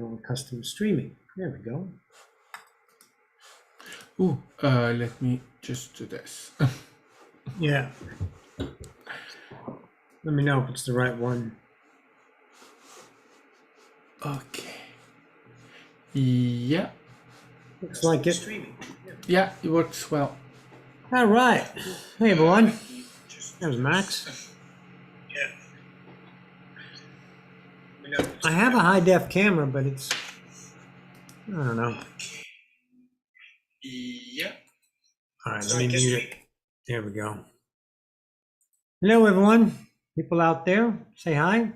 on custom streaming. There we go. Let me just do this. Yeah. Let me know if it's the right one. Okay. Yeah. Looks like it. Yeah, it works well. All right. Hey, everyone. There's Max. I have a high def camera, but it's, I don't know. Yeah. All right, let me mute it. There we go. Hello, everyone. People out there, say hi.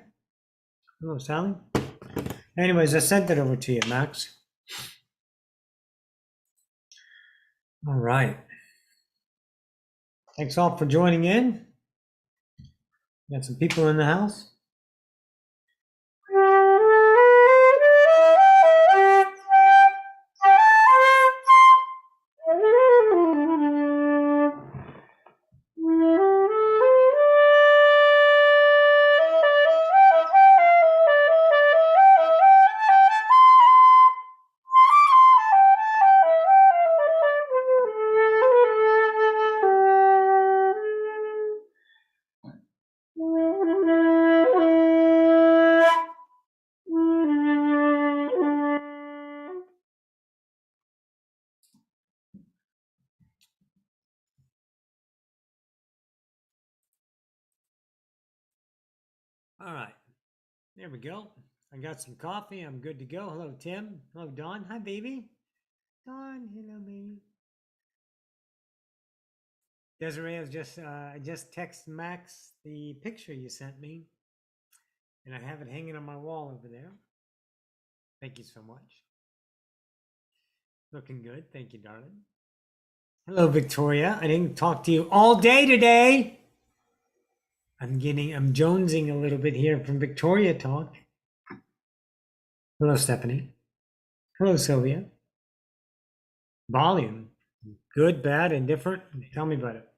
Hello, Sally. Anyways, I sent it over to you, Max. All right. Thanks all for joining in. Got some people in the house. All right, there we go. I got some coffee. I'm good to go. Hello, Tim. Hello, Dawn. Hi, baby. Dawn, hello, baby. Desiree, I just texted Max the picture you sent me, and I have it hanging on my wall over there. Thank you so much. Looking good. Thank you, darling. Hello, Victoria. I didn't talk to you all day today. I'm jonesing a little bit here from Victoria talk. Hello, Stephanie. Hello, Sylvia. Volume. Good, bad, indifferent? Tell me about it.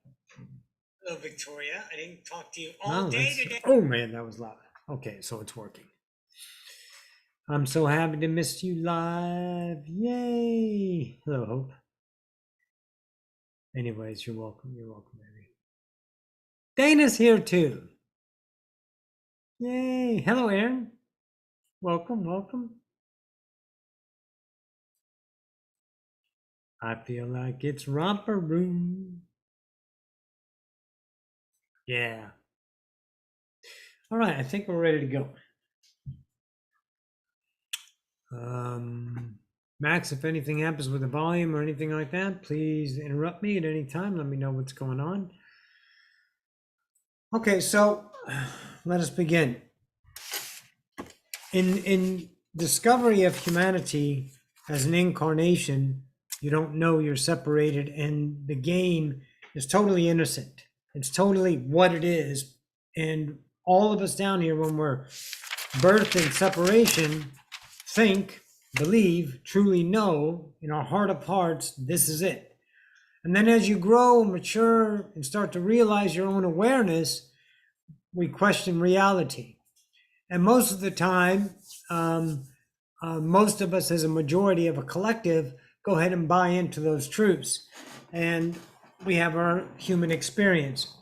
Hello, Victoria. I didn't talk to you all day today. Oh, man, that was loud. Okay, so it's working. I'm so happy to miss you live. Yay. Hello, Hope. Anyways, you're welcome. You're welcome, baby. Dana's here too. Yay. Hello, Aaron. Welcome, welcome. I feel like it's romper room. Yeah. All right, I think we're ready to go. Max, if anything happens with the volume or anything like that, please interrupt me at any time. Let me know what's going on. Okay, so let us begin. In discovery of humanity as an incarnation, you don't know you're separated, and the game is totally innocent. It's totally what it is. And all of us down here, when we're birthed in separation, think, believe, truly know in our heart of hearts, this is it. And then as you grow, mature, and start to realize your own awareness, we question reality. And most of the time, most of us as a majority of a collective go ahead and buy into those truths. And we have our human experience.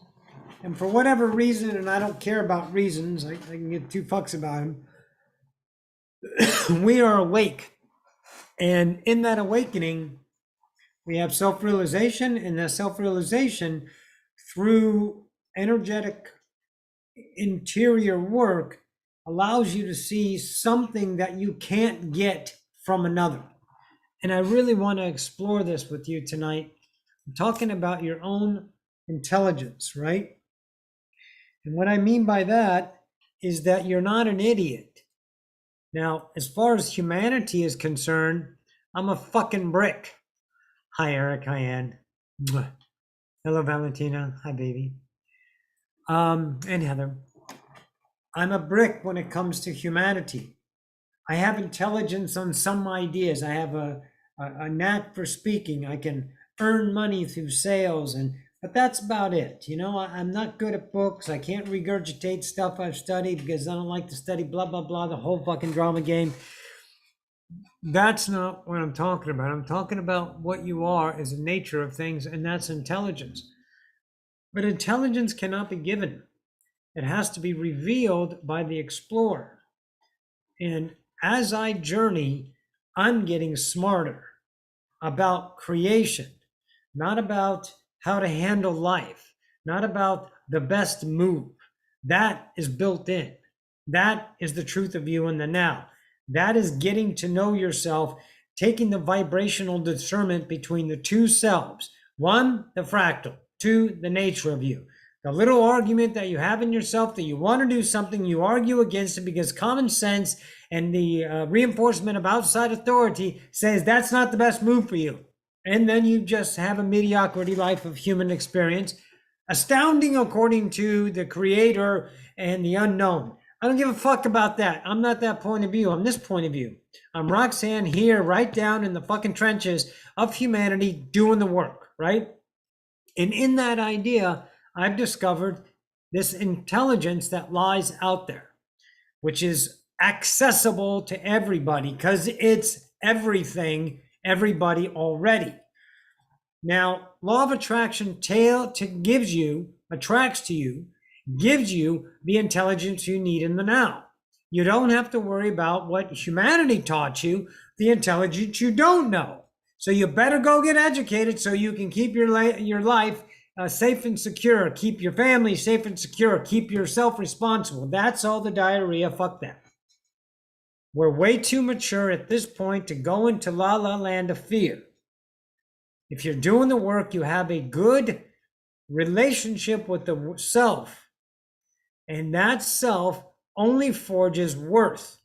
And for whatever reason, and I don't care about reasons, I can give two fucks about them, we are awake. And in that awakening, we have self-realization, and that self-realization through energetic interior work allows you to see something that you can't get from another. And I really want to explore this with you tonight. I'm talking about your own intelligence, right? And what I mean by that is that you're not an idiot. Now, as far as humanity is concerned, I'm a fucking brick. Hi, Eric. Hi, Ann. Hello, Valentina. Hi, baby. And Heather. I'm a brick when it comes to humanity. I have intelligence on some ideas. I have a knack for speaking. I can earn money through sales, but that's about it. You know, I'm not good at books. I can't regurgitate stuff I've studied because I don't like to study blah, blah, blah, the whole fucking drama game. That's not what I'm talking about. I'm talking about what you are as the nature of things, and that's intelligence. But intelligence cannot be given. It has to be revealed by the explorer. And as I journey, I'm getting smarter about creation, not about how to handle life, not about the best move. That is built in. That is the truth of you in the now. That is getting to know yourself, taking the vibrational discernment between the two selves. One, the fractal. Two, the nature of you. The little argument that you have in yourself that you want to do something, you argue against it because common sense and the reinforcement of outside authority says that's not the best move for you. And then you just have a mediocrity life of human experience, astounding according to the creator and the unknown. I don't give a fuck about that. I'm not that point of view. I'm this point of view. I'm Roxanne here, right down in the fucking trenches of humanity, doing the work, right? And in that idea, I've discovered this intelligence that lies out there, which is accessible to everybody because it's everything, everybody already. Now, law of attraction attracts to you, gives you the intelligence you need in the now. You don't have to worry about what humanity taught you, the intelligence you don't know. So you better go get educated so you can keep your life safe and secure, keep your family safe and secure, keep yourself responsible. That's all the diarrhea. Fuck that. We're way too mature at this point to go into la la land of fear. If you're doing the work, you have a good relationship with the self, and that self only forges worth,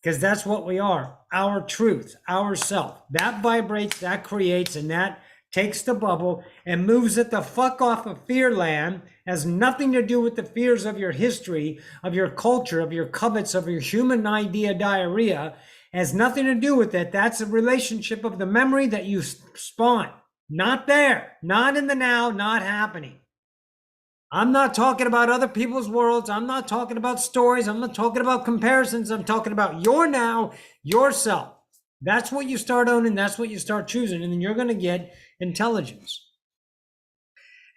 because that's what we are, our truth, our self. That vibrates, that creates, and that takes the bubble and moves it the fuck off of fear land. Has nothing to do with the fears of your history, of your culture, of your covets, of your human idea diarrhea. Has nothing to do with it. That's a relationship of the memory that you spawn. Not there, not in the now, not happening. I'm not talking about other people's worlds. I'm not talking about stories. I'm not talking about comparisons. I'm talking about your now, yourself. That's what you start owning. That's what you start choosing. And then you're going to get intelligence.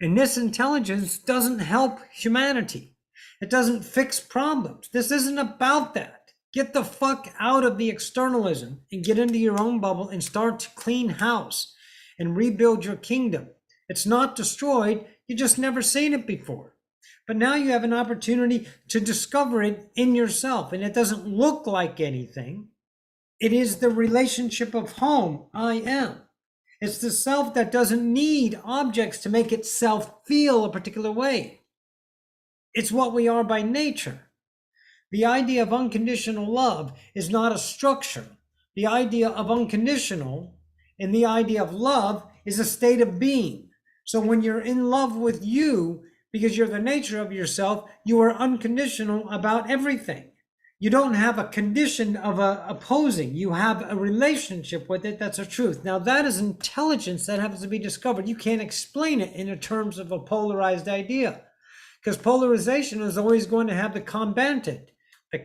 And this intelligence doesn't help humanity. It doesn't fix problems. This isn't about that. Get the fuck out of the externalism and get into your own bubble and start to clean house and rebuild your kingdom. It's not destroyed. You just never seen it before. But now you have an opportunity to discover it in yourself. And it doesn't look like anything. It is the relationship of home, I am. It's the self that doesn't need objects to make itself feel a particular way. It's what we are by nature. The idea of unconditional love is not a structure. The idea of unconditional and the idea of love is a state of being. So when you're in love with you, because you're the nature of yourself, you are unconditional about everything. You don't have a condition of opposing. You have a relationship with it. That's a truth. Now that is intelligence that happens to be discovered. You can't explain it in terms of a polarized idea, because polarization is always going to have the combated, the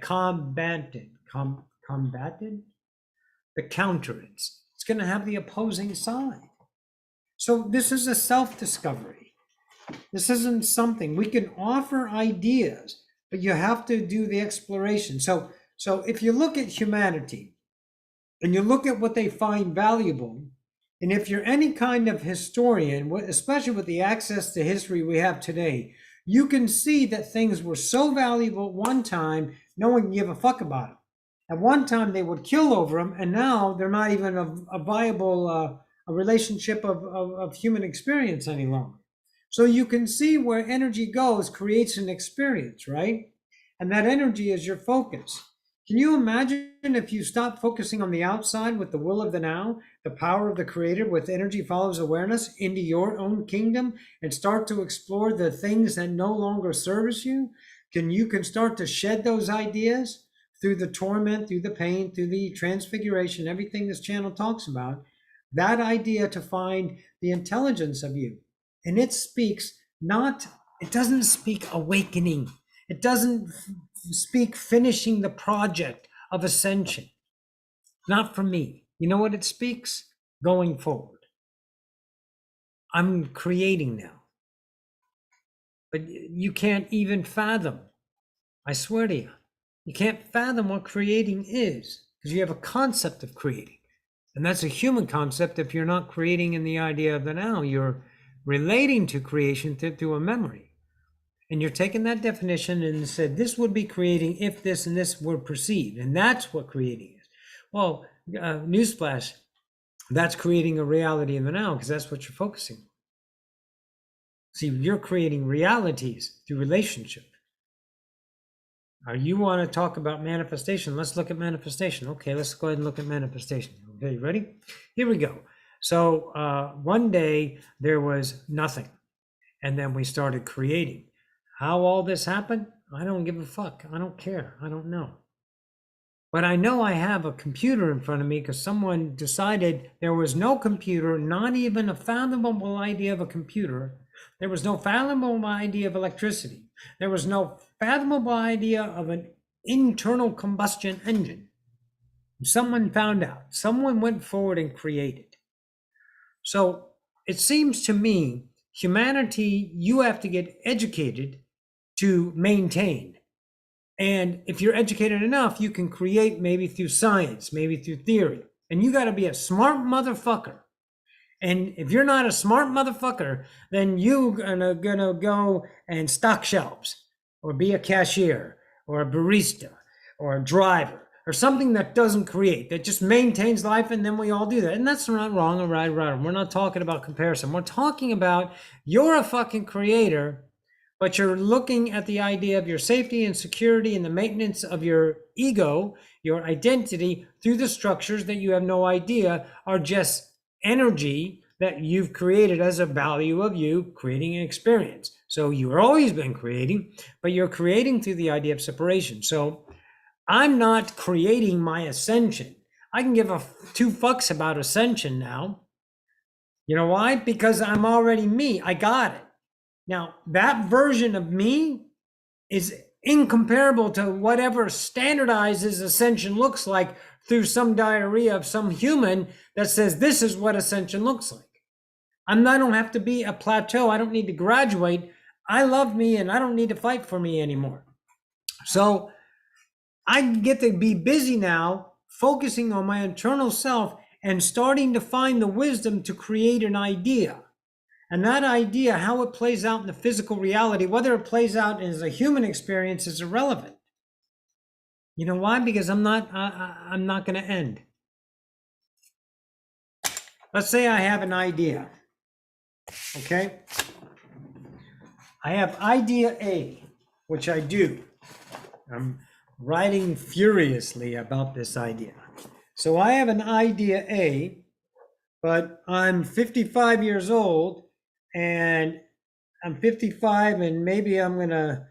counterance. It's going to have the opposing side. So this is a self-discovery. This isn't something we can offer ideas, but you have to do the exploration. So if you look at humanity and you look at what they find valuable, and if you're any kind of historian, especially with the access to history we have today, you can see that things were so valuable at one time, no one can give a fuck about them. At one time, they would kill over them, and now they're not even a viable a relationship of human experience any longer. So you can see where energy goes, creates an experience, right? And that energy is your focus. Can you imagine if you stop focusing on the outside with the will of the now, the power of the creator with energy follows awareness into your own kingdom and start to explore the things that no longer service you? You can start to shed those ideas through the torment, through the pain, through the transfiguration, everything this channel talks about, that idea to find the intelligence of you. And it doesn't speak awakening. It doesn't speak finishing the project of ascension. not for me. You know what it speaks? Going forward. I'm creating now. But you can't even fathom. I swear to you, you can't fathom what creating is because you have a concept of creating. And that's a human concept if you're not creating in the idea of the now. You're relating to creation through a memory. And you're taking that definition and said, this would be creating if this and this were perceived. And that's what creating is. Well, newsflash, that's creating a reality in the now because that's what you're focusing on. See, you're creating realities through relationship. You want to talk about manifestation? Let's look at manifestation. Okay, let's go ahead and look at manifestation. Okay, ready? Here we go. So one day there was nothing, and then we started creating. How all this happened? I don't give a fuck. I don't care. I don't know. But I know I have a computer in front of me because someone decided there was no computer, not even a fathomable idea of a computer. There was no fathomable idea of electricity. There was no fathomable idea of an internal combustion engine. Someone found out. Someone went forward and created. So it seems to me, humanity, you have to get educated to maintain. And if you're educated enough, you can create maybe through science, maybe through theory. And you got to be a smart motherfucker. And if you're not a smart motherfucker, then you're gonna go and stock shelves or be a cashier or a barista or a driver or something that doesn't create, that just maintains life, and then we all do that. And that's not wrong or right. We're not talking about comparison. We're talking about you're a fucking creator, but you're looking at the idea of your safety and security and the maintenance of your ego, your identity through the structures that you have no idea are just energy that you've created as a value of you creating an experience. So you've always been creating, but you're creating through the idea of separation. So I'm not creating my ascension. I can give a two fucks about ascension now. You know why? Because I'm already me. I got it. Now, that version of me is incomparable to whatever standardizes ascension looks like through some diarrhea of some human that says this is what ascension looks like. I don't have to be a plateau. I don't need to graduate. I love me and I don't need to fight for me anymore. So I get to be busy now, focusing on my internal self and starting to find the wisdom to create an idea. And that idea, how it plays out in the physical reality, whether it plays out as a human experience, is irrelevant. You know why? Because I'm not going to end. Let's say I have an idea. Okay? I have idea A, which I do. I'm writing furiously about this idea. So I have an idea A, but I'm 55 years old, and I'm 55 and maybe I'm going to,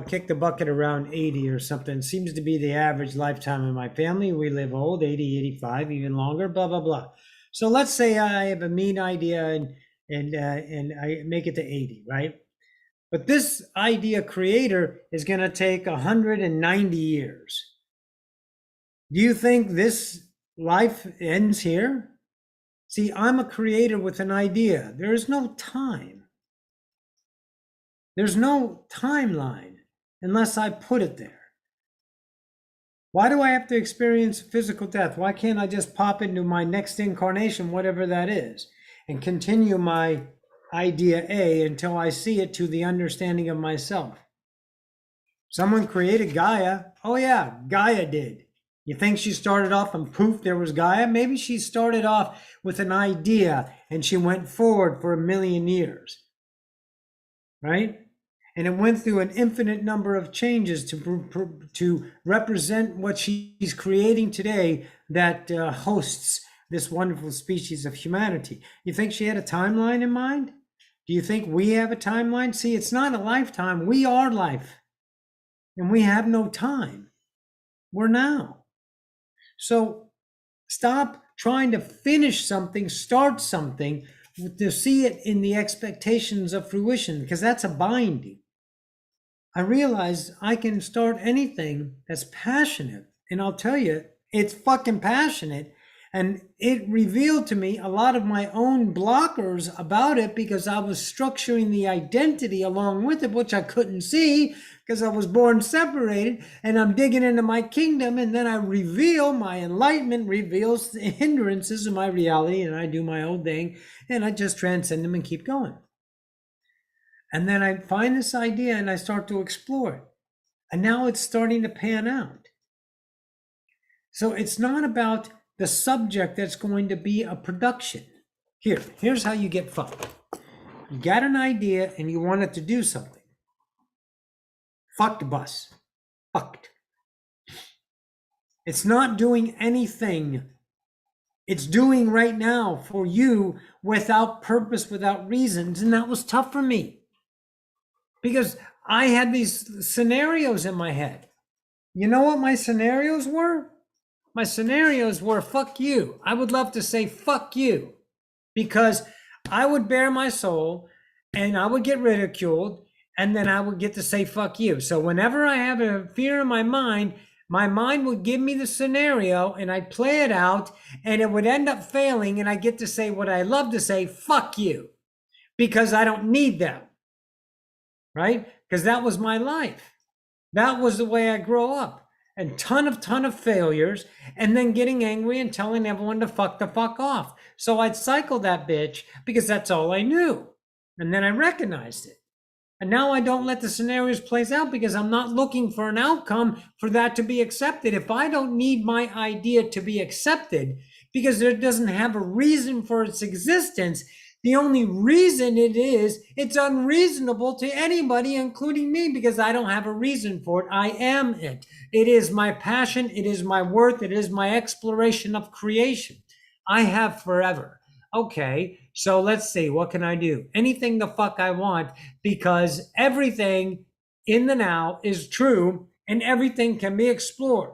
kick the bucket around 80 or something. Seems to be the average lifetime in my family. We live old, 80, 85, even longer, blah, blah, blah. So let's say I have a mean idea and I make it to 80, right? But this idea creator is going to take 190 years. Do you think this life ends here? See, I'm a creator with an idea. There is no time. There's no timeline unless I put it there. Why do I have to experience physical death? Why can't I just pop into my next incarnation, whatever that is, and continue my idea A until I see it to the understanding of myself? Someone created Gaia. Oh yeah, Gaia did. You think she started off and poof, there was Gaia? Maybe she started off with an idea and she went forward for 1,000,000 years, right? And it went through an infinite number of changes to represent what she's creating today that hosts this wonderful species of humanity. You think she had a timeline in mind? Do you think we have a timeline? See, it's not a lifetime. We are life. And we have no time. We're now. So stop trying to finish something, start something, to see it in the expectations of fruition, because that's a binding. I realize I can start anything that's passionate. And I'll tell you, It's fucking passionate. And it revealed to me a lot of my own blockers about it because I was structuring the identity along with it, which I couldn't see because I was born separated. And I'm digging into my kingdom. And then I reveal, my enlightenment reveals the hindrances of my reality. And I do my own thing. And I just transcend them and keep going. And then I find this idea and I start to explore it. And now it's starting to pan out. So it's not about the subject that's going to be a production. Here's how you get fucked. You got an idea and you want it to do something. Fucked bus. Fucked. It's not doing anything. It's doing right now for you without purpose, without reasons. And that was tough for me because I had these scenarios in my head. You know what my scenarios were? My scenarios were fuck you. I would love to say fuck you because I would bare my soul and I would get ridiculed and then I would get to say fuck you. So whenever I have a fear in my mind would give me the scenario and I'd play it out and it would end up failing and I get to say what I love to say, fuck you, because I don't need them, right? Because that was my life. That was the way I grew up. And ton of failures, and then getting angry and telling everyone to fuck the fuck off. So I'd cycle that bitch because that's all I knew. And then I recognized it. And now I don't let the scenarios plays out because I'm not looking for an outcome for that to be accepted. If I don't need my idea to be accepted because it doesn't have a reason for its existence, the only reason it is, it's unreasonable to anybody, including me, because I don't have a reason for it. I am it. It is my passion. It is my worth. It is my exploration of creation. I have forever. Okay, so let's see. What can I do? Anything the fuck I want because everything in the now is true and everything can be explored.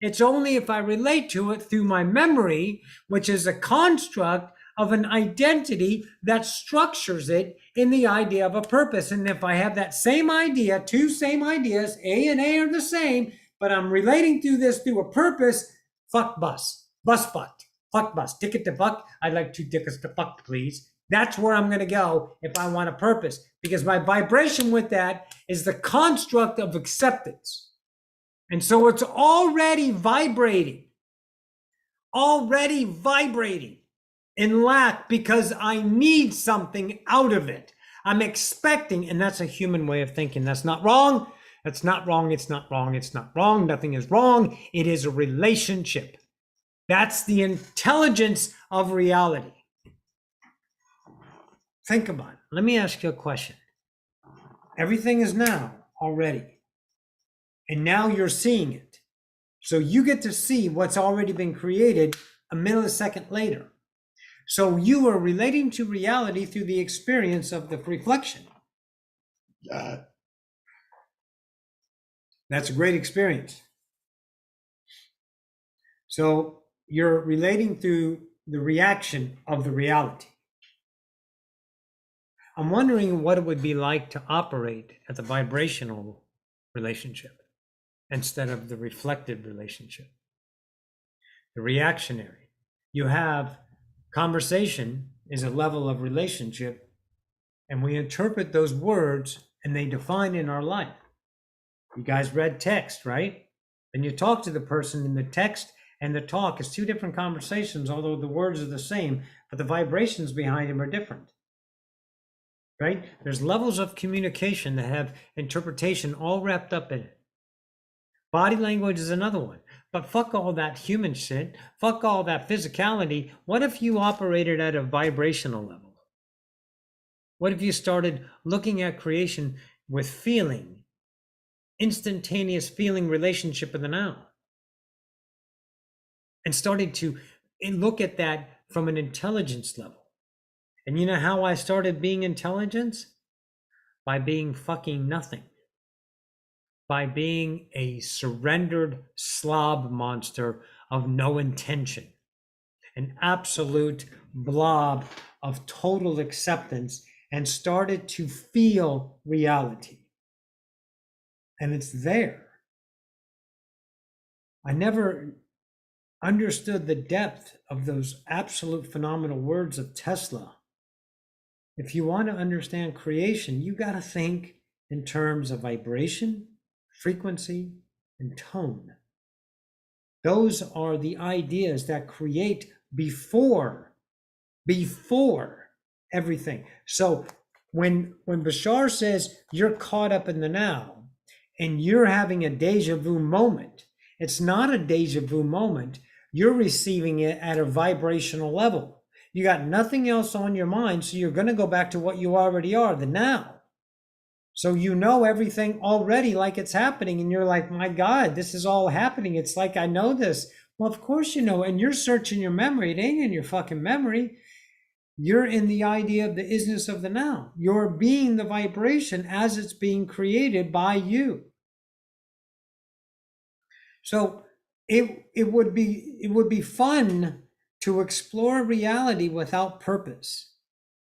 It's only if I relate to it through my memory, which is a construct of an identity that structures it in the idea of a purpose. And if I have that same idea, two same ideas, A and A are the same, but I'm relating to this through a purpose, fuck bus fucked, fuck bus, ticket to fuck, I'd like 2 tickets to fuck, please. That's where I'm going to go if I want a purpose, because my vibration with that is the construct of acceptance. And so it's already vibrating in lack because I need something out of it. I'm expecting, and that's a human way of thinking. That's not wrong. That's not wrong. It's not wrong. It's not wrong. Nothing is wrong. It is a relationship. That's the intelligence of reality. Think about it. Let me ask you a question. Everything is now already. And now you're seeing it. So you get to see what's already been created a millisecond later. So you are relating to reality through the experience of the reflection. That's a great experience. So you're relating through the reaction of the reality. I'm wondering what it would be like to operate at the vibrational relationship instead of the reflective relationship. The reactionary. You have conversation is a level of relationship, and we interpret those words and they define in our life. You guys read text, right? And you talk to the person in the text and the talk is 2 different conversations, although the words are the same, but the vibrations behind them are different. Right? There's levels of communication that have interpretation all wrapped up in it. Body language is another one. But fuck all that human shit. Fuck all that physicality. What if you operated at a vibrational level? What if you started looking at creation with feeling, instantaneous feeling relationship in the now? And started to look at that from an intelligence level. And you know how I started being intelligence? By being fucking nothing. By being a surrendered slob monster of no intention. An absolute blob of total acceptance, and started to feel reality. And it's there. I never understood the depth of those absolute phenomenal words of Tesla, if you want to understand creation, you got to think in terms of vibration, frequency, and tone. Those are the ideas that create before everything. So when Bashar says you're caught up in the now and you're having a deja vu moment, it's not a deja vu moment. You're receiving it at a vibrational level. You got nothing else on your mind, so you're going to go back to what you already are, the now. So you know everything already like it's happening, and you're like, my God, this is all happening. It's like I know this. Well, of course you know, and you're searching your memory. It ain't in your fucking memory. You're in the idea of the isness of the now. You're being the vibration as it's being created by you. So it would be fun to explore reality without purpose,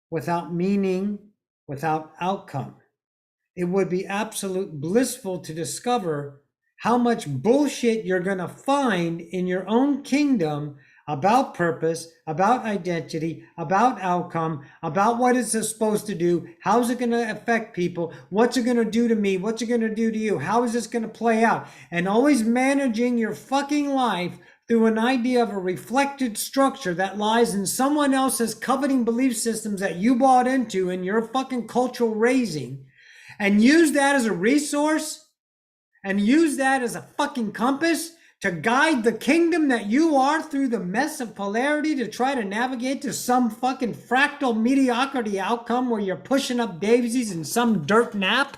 without meaning, without outcome. It would be absolute blissful to discover how much bullshit you're going to find in your own kingdom about purpose, about identity, about outcome, about what it's supposed to do, how's it going to affect people, what's it going to do to me, what's it going to do to you, how is this going to play out, and always managing your fucking life through an idea of a reflected structure that lies in someone else's coveting belief systems that you bought into in your fucking cultural raising, and use that as a resource and use that as a fucking compass to guide the kingdom that you are through the mess of polarity to try to navigate to some fucking fractal mediocrity outcome where you're pushing up daisies in some dirt nap?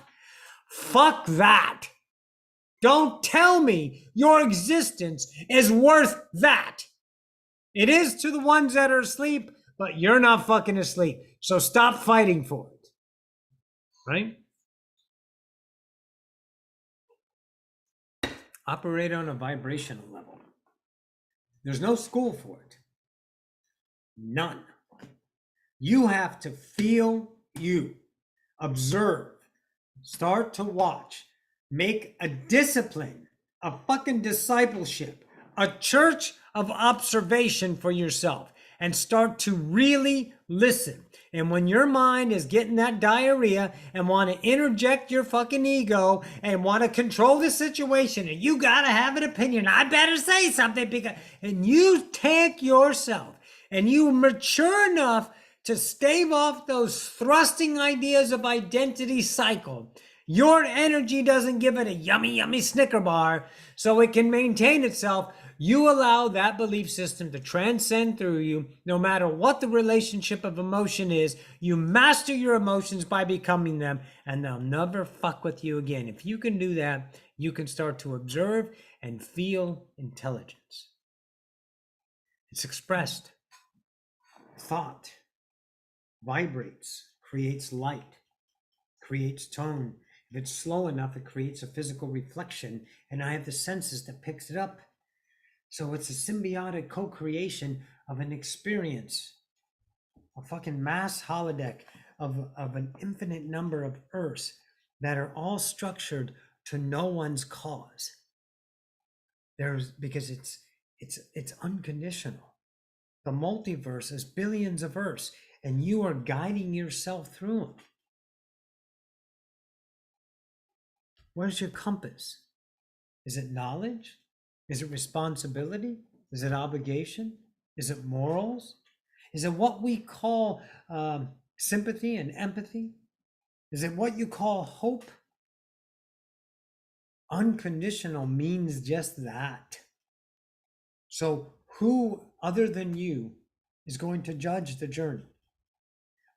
Fuck that. Don't tell me your existence is worth that. It is to the ones that are asleep, but you're not fucking asleep. So stop fighting for it. Right? Operate on a vibrational level. There's no school for it. None. You have to feel you, observe, start to watch, make a discipline, a fucking discipleship, a church of observation for yourself, and start to really listen. And when your mind is getting that diarrhea and want to interject your fucking ego and want to control the situation, and you got to have an opinion, I better say something, because, and you take yourself and you mature enough to stave off those thrusting ideas of identity cycle, your energy doesn't give it a yummy, yummy Snicker bar so it can maintain itself. You allow that belief system to transcend through you, no matter what the relationship of emotion is. You master your emotions by becoming them, and they'll never fuck with you again. If you can do that, you can start to observe and feel intelligence. It's expressed. Thought vibrates, creates light, creates tone. If it's slow enough, it creates a physical reflection, and I have the senses that picks it up. So it's a symbiotic co-creation of an experience, a fucking mass holodeck of an infinite number of Earths that are all structured to no one's cause. Because it's unconditional. The multiverse is billions of Earths, and you are guiding yourself through them. What is your compass? Is it knowledge? Is it responsibility? Is it obligation? Is it morals? Is it what we call sympathy and empathy? Is it what you call hope? Unconditional means just that. So who other than you is going to judge the journey?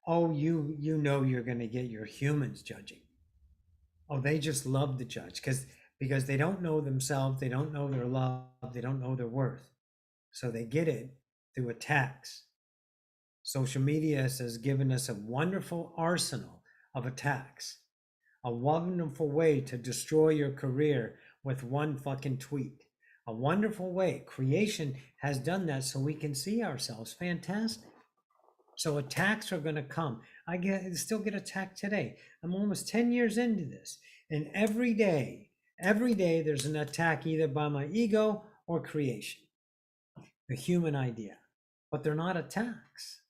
Oh, you know you're going to get your humans judging. Oh, they just love to judge because they don't know themselves, they don't know their love, they don't know their worth. So they get it through attacks. Social media has given us a wonderful arsenal of attacks, a wonderful way to destroy your career with one fucking tweet. A wonderful way. Creation has done that so we can see ourselves. Fantastic. So attacks are going to come. I still get attacked today. I'm almost 10 years into this. And every day there's an attack either by my ego or creation. the human idea, but they're not attacks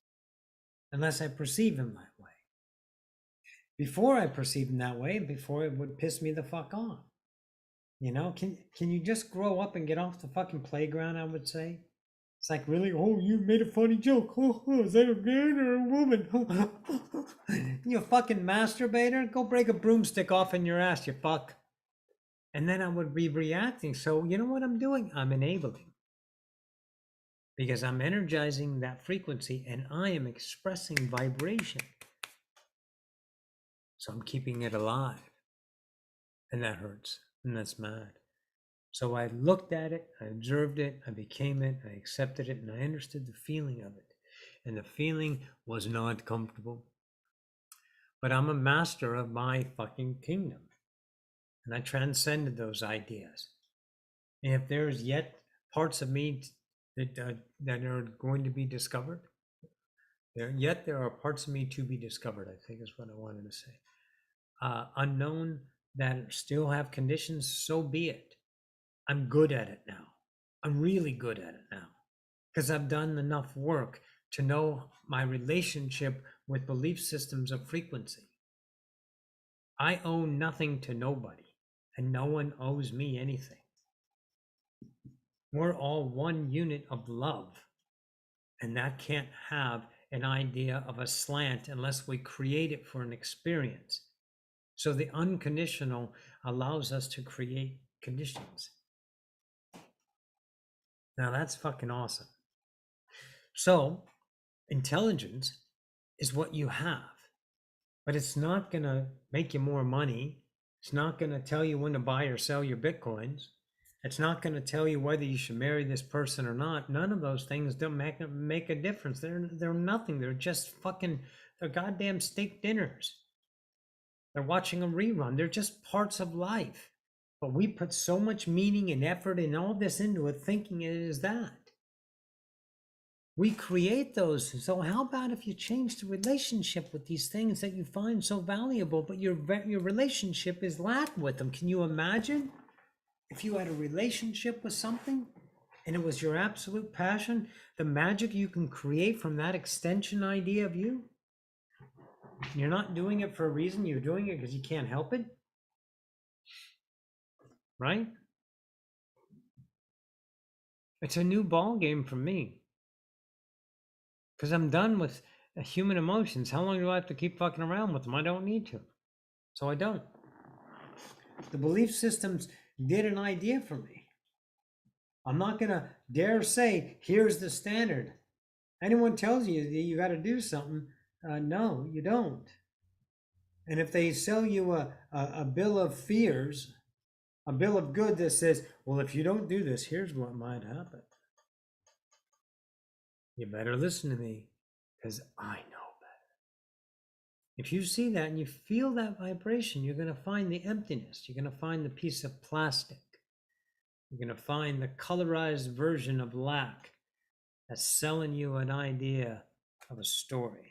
unless I perceive them that way. Before I perceive them that way, before it would piss me the fuck off. You know, can you just grow up and get off the fucking playground, I would say? It's like, really? Oh, you made a funny joke. Is that a man or a woman? You fucking masturbator? Go break a broomstick off in your ass, you fuck. And then I would be reacting. So you know what I'm doing? I'm enabling. Because I'm energizing that frequency and I am expressing vibration. So I'm keeping it alive. And that hurts. And that's mad. So I looked at it, I observed it, I became it, I accepted it, and I understood the feeling of it. And the feeling was not comfortable. But I'm a master of my fucking kingdom. And I transcended those ideas. And if there's yet parts of me that are going to be discovered, there are parts of me to be discovered, I think is what I wanted to say. Unknown that still have conditions, so be it. I'm good at it now. I'm really good at it now because I've done enough work to know my relationship with belief systems of frequency. I owe nothing to nobody and no one owes me anything. We're all one unit of love, and that can't have an idea of a slant unless we create it for an experience. So the unconditional allows us to create conditions. Now that's fucking awesome. So intelligence is what you have, but it's not going to make you more money. It's not going to tell you when to buy or sell your Bitcoins. It's not going to tell you whether you should marry this person or not. None of those things don't make a difference. They're nothing. They're just fucking, they're goddamn steak dinners. They're watching a rerun. They're just parts of life. But we put so much meaning and effort and all this into it, thinking it is that. We create those. So how about if you change the relationship with these things that you find so valuable, but your relationship is lack with them? Can you imagine if you had a relationship with something and it was your absolute passion, the magic you can create from that extension idea of you? You're not doing it for a reason. You're doing it because you can't help it. Right? It's a new ball game for me. Because I'm done with human emotions. How long do I have to keep fucking around with them? I don't need to. So I don't. The belief systems did an idea for me. I'm not going to dare say, here's the standard. Anyone tells you that you got to do something, no, you don't. And if they sell you a bill of fears, a bill of good that says, well, if you don't do this, here's what might happen. You better listen to me because I know better. If you see that and you feel that vibration, you're going to find the emptiness. You're going to find the piece of plastic. You're going to find the colorized version of lack that's selling you an idea of a story.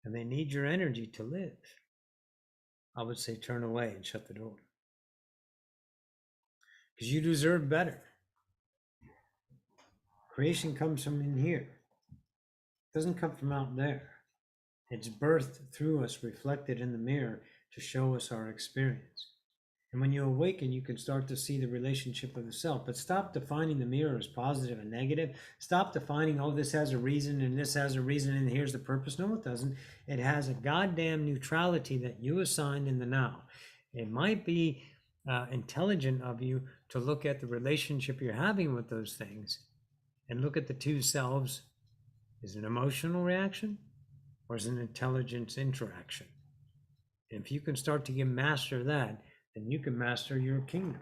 And they need your energy to live. I would say turn away and shut the door. Because you deserve better. Creation comes from in here. It doesn't come from out there. It's birthed through us, reflected in the mirror to show us our experience. And when you awaken, you can start to see the relationship with the self. But stop defining the mirror as positive and negative. Stop defining, oh, this has a reason and this has a reason and here's the purpose. No, it doesn't. It has a goddamn neutrality that you assigned in the now. It might be intelligent of you to look at the relationship you're having with those things and look at the two selves. Is it an emotional reaction or is it an intelligence interaction? And if you can start to get master that, then you can master your kingdom.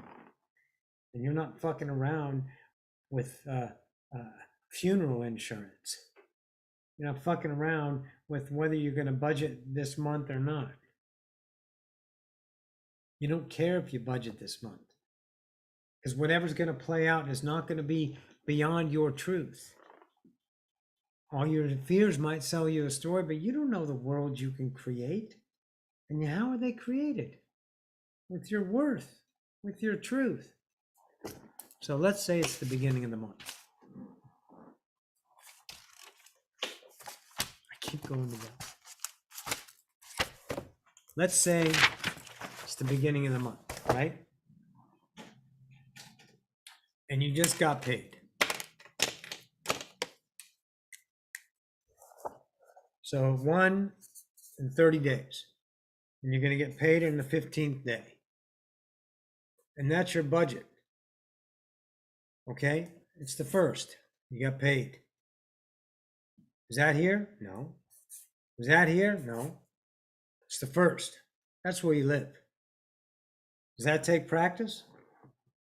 And you're not fucking around with funeral insurance. You're not fucking around with whether you're going to budget this month or not. You don't care if you budget this month. Because whatever's going to play out is not going to be beyond your truth. All your fears might sell you a story, but you don't know the world you can create. And how are they created? With your worth, with your truth. So let's say it's the beginning of the month. keep going to that. Let's say it's the beginning of the month, right? And you just got paid. So 1 in 30 days. And you're going to get paid on the 15th day. And that's your budget. Okay? It's the first. You got paid. Is that here? No. Is that here? No. It's the first. That's where you live. Does that take practice?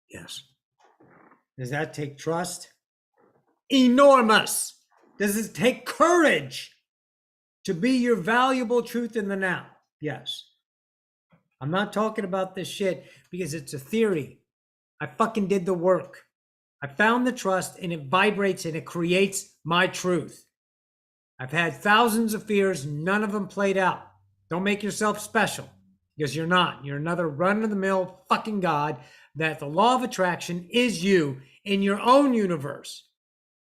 Yes. Does that take trust? Enormous. Does it take courage to be your valuable truth in the now? Yes. I'm not talking about this shit because it's a theory. I fucking did the work. I found the trust and it vibrates and it creates my truth. I've had thousands of fears, none of them played out. Don't make yourself special because you're not. You're another run-of-the-mill fucking god that the law of attraction is you in your own universe.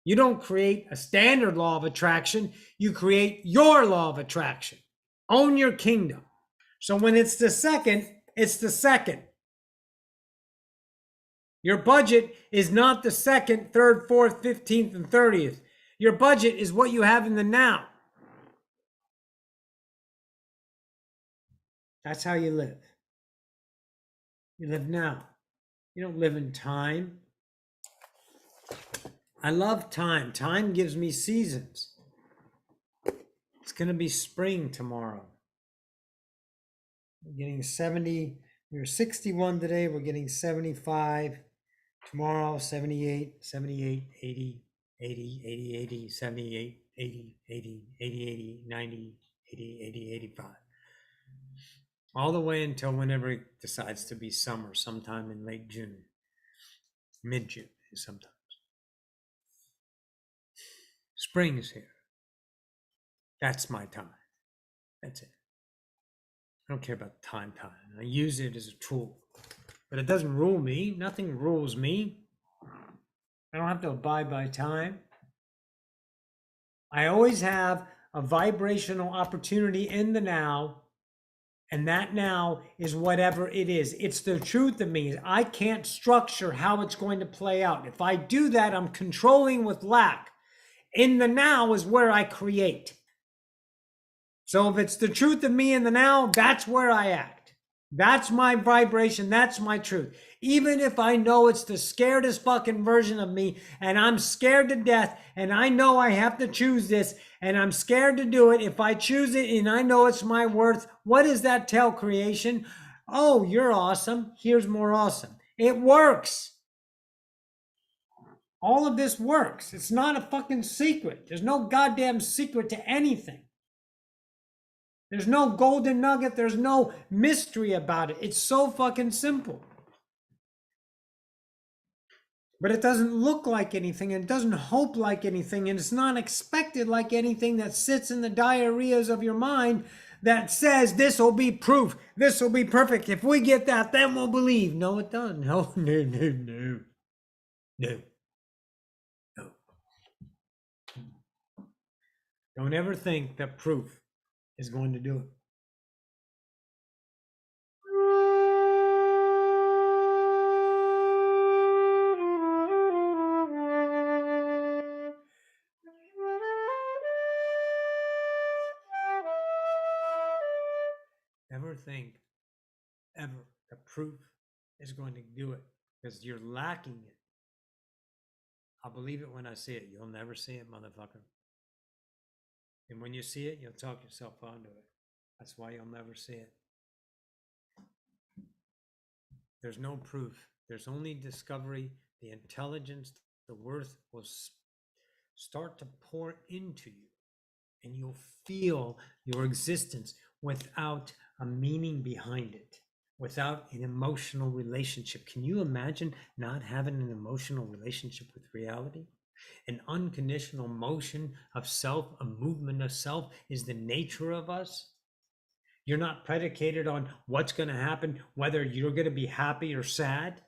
You don't create a standard law of attraction. You create your law of attraction. Own your kingdom. So when it's the second, it's the second. Your budget is not the second, third, fourth, 15th, and 30th. Your budget is what you have in the now. That's how you live. You live now. You don't live in time. I love time. Time gives me seasons. It's going to be spring tomorrow. We're getting 70. We were 61 today. We're getting 75. Tomorrow, 78, 78, 80, 80, 80, 80, 78, 80, 80, 80, 80, 90, 80, 80, 85. All the way until whenever it decides to be summer, sometime in late June, mid-June sometimes. Spring is here. That's my time. That's it. I don't care about time. I use it as a tool. But it doesn't rule me. Nothing rules me. I don't have to abide by time. I always have a vibrational opportunity in the now, and that now is whatever it is. It's the truth of me. I can't structure how it's going to play out. If I do that, I'm controlling with lack. In the now is where I create. So if it's the truth of me in the now, that's where I act. That's my vibration. That's my truth. Even if I know it's the scaredest fucking version of me and I'm scared to death and I know I have to choose this and I'm scared to do it. If I choose it and I know it's my worth, what does that tell creation? Oh, you're awesome. Here's more awesome. It works. All of this works. It's not a fucking secret. There's no goddamn secret to anything. There's no golden nugget. There's no mystery about it. It's so fucking simple. But it doesn't look like anything, and it doesn't hope like anything, and it's not expected like anything that sits in the diarrheas of your mind that says this will be proof. This will be perfect. If we get that, then we'll believe. No, it doesn't. No, no, no, no. No. No. Don't ever think that proof is going to do it. Never think ever that proof is going to do it because you're lacking it. I'll believe it when I see it. You'll never see it, motherfucker. And when you see it, you'll talk yourself onto it. That's why you'll never see it. There's no proof. There's only discovery. The intelligence, the worth will start to pour into you. And you'll feel your existence without a meaning behind it, without an emotional relationship. Can you imagine not having an emotional relationship with reality? An unconditional motion of self, a movement of self is the nature of us. You're not predicated on what's going to happen, whether you're going to be happy or sad,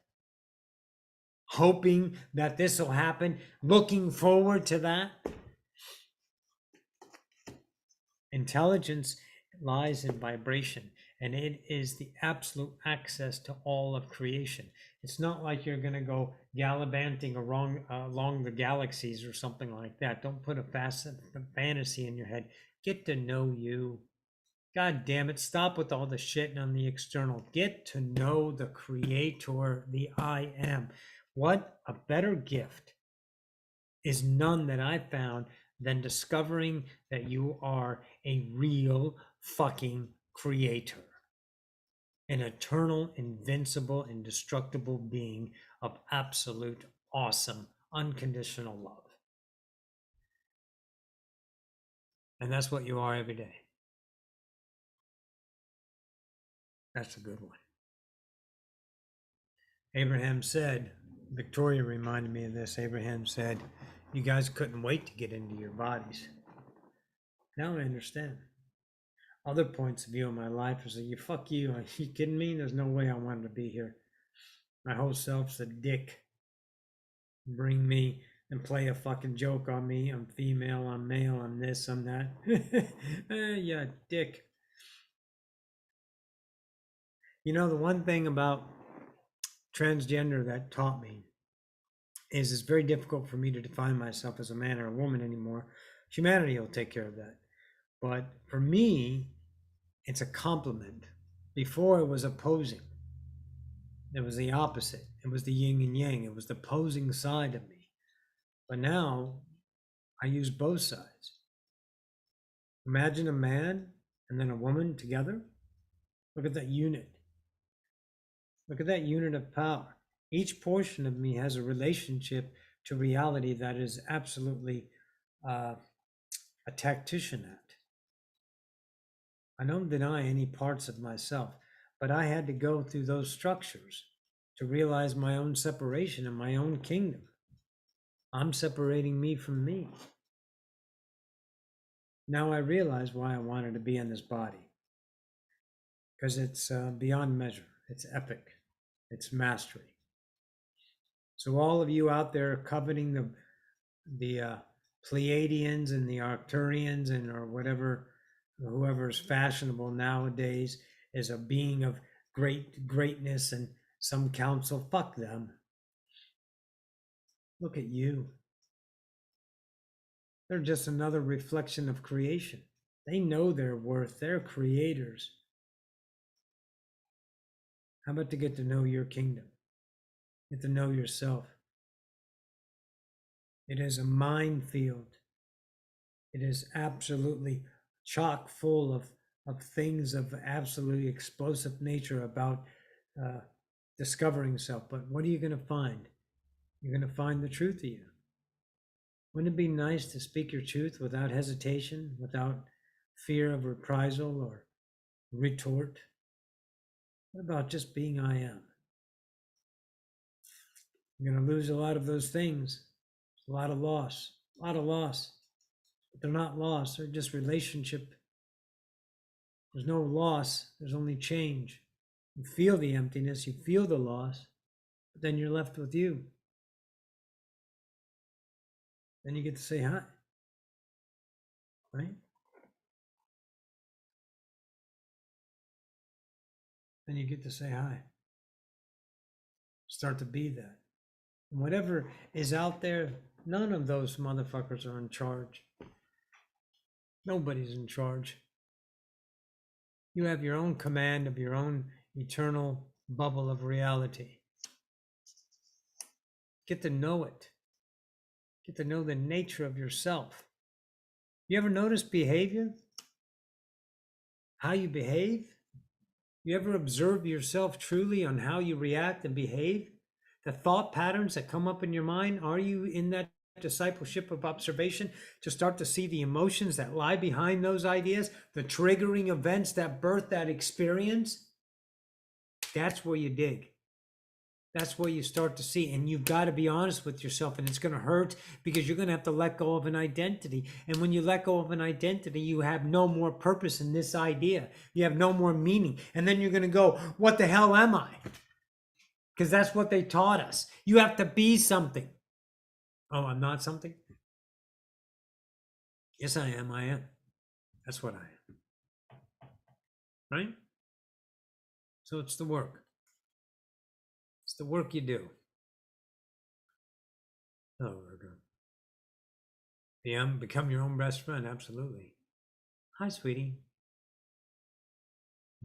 hoping that this will happen, looking forward to that. Intelligence lies in vibration, and it is the absolute access to all of creation. It's not like you're going to go gallivanting along the galaxies or something like that. Don't put a fantasy in your head. Get to know you. God damn it, stop with all the shitting on the external. Get to know the creator, the I am. What a better gift is none that I found than discovering that you are a real fucking creator, an eternal, invincible, indestructible being of absolute, awesome, unconditional love. And that's what you are every day. That's a good one. Abraham said, Victoria reminded me of this. Abraham said, you guys couldn't wait to get into your bodies. Now I understand. Other points of view in my life was that you fuck you. Are you kidding me? There's no way I wanted to be here. My whole self's a dick. Bring me and play a fucking joke on me. I'm female, I'm male, I'm this, I'm that. Yeah, dick. You know, the one thing about transgender that taught me is it's very difficult for me to define myself as a man or a woman anymore. Humanity will take care of that. But for me, it's a compliment. Before it was opposing. It was the opposite. It was the yin and yang. It was the opposing side of me. But now I use both sides. Imagine a man and then a woman together. Look at that unit. Look at that unit of power. Each portion of me has a relationship to reality that is absolutely a tactician at. I don't deny any parts of myself, but I had to go through those structures to realize my own separation in my own kingdom. I'm separating me from me. Now I realize why I wanted to be in this body. Because it's beyond measure. It's epic. It's mastery. So all of you out there coveting the Pleiadians and the Arcturians and or whatever, whoever is fashionable nowadays is a being of greatness and some council, fuck them. Look at you. They're just another reflection of creation. They know their worth. They're creators. How about to get to know your kingdom? Get to know yourself. It is a minefield. It is absolutely chock full of things of absolutely explosive nature about discovering self. But what are you going to find? You're going to find the truth of you. Wouldn't it be nice to speak your truth without hesitation, without fear of reprisal or retort? What about just being I am? You're going to lose a lot of those things. A lot of loss. But they're not loss. They're just relationship. There's no loss. There's only change. You feel the emptiness. You feel the loss. But then you're left with you. Then you get to say hi. Right? Then you get to say hi. Start to be that. And whatever is out there, none of those motherfuckers are in charge. Nobody's in charge. You have your own command of your own eternal bubble of reality. Get to know it. Get to know the nature of yourself. You ever notice behavior? How you behave? You ever observe yourself truly on how you react and behave? The thought patterns that come up in your mind, are you in that discipleship of observation to start to see the emotions that lie behind those ideas, the triggering events that birth that experience? That's where you dig. That's where you start to see, and you've got to be honest with yourself, and it's going to hurt because you're going to have to let go of an identity. And when you let go of an identity, you have no more purpose in this idea. You have no more meaning. And then you're going to go, what the hell am I? Because that's what they taught us. You have to be something. Oh, I'm not something? Yes, I am. I am. That's what I am. Right? So it's the work. It's the work you do. Oh, Virgo. Become your own best friend. Absolutely. Hi, sweetie.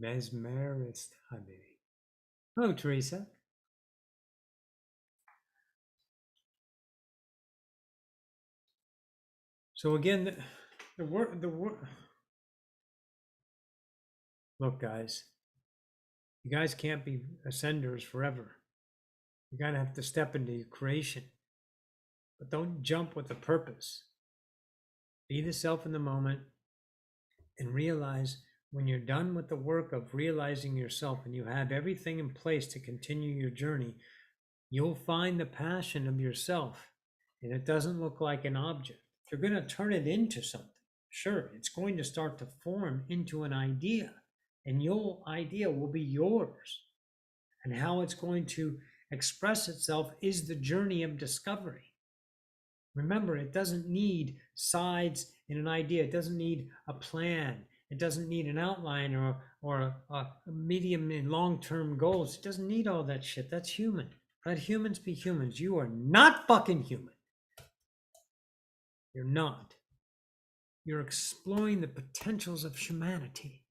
Mesmerist. Hi, baby. Hello, Teresa. So again, the work. Look, guys. You guys can't be ascenders forever. You gotta have to step into your creation, but don't jump with a purpose. Be the self in the moment, and realize when you're done with the work of realizing yourself and you have everything in place to continue your journey, you'll find the passion of yourself, and it doesn't look like an object. You're going to turn it into something. Sure, it's going to start to form into an idea, and your idea will be yours. And how it's going to express itself is the journey of discovery. Remember, it doesn't need sides in an idea. It doesn't need a plan. It doesn't need an outline or a medium and long-term goals. It doesn't need all that shit. That's human. Let humans be humans. You are not fucking human. You're not. You're exploring the potentials of humanity.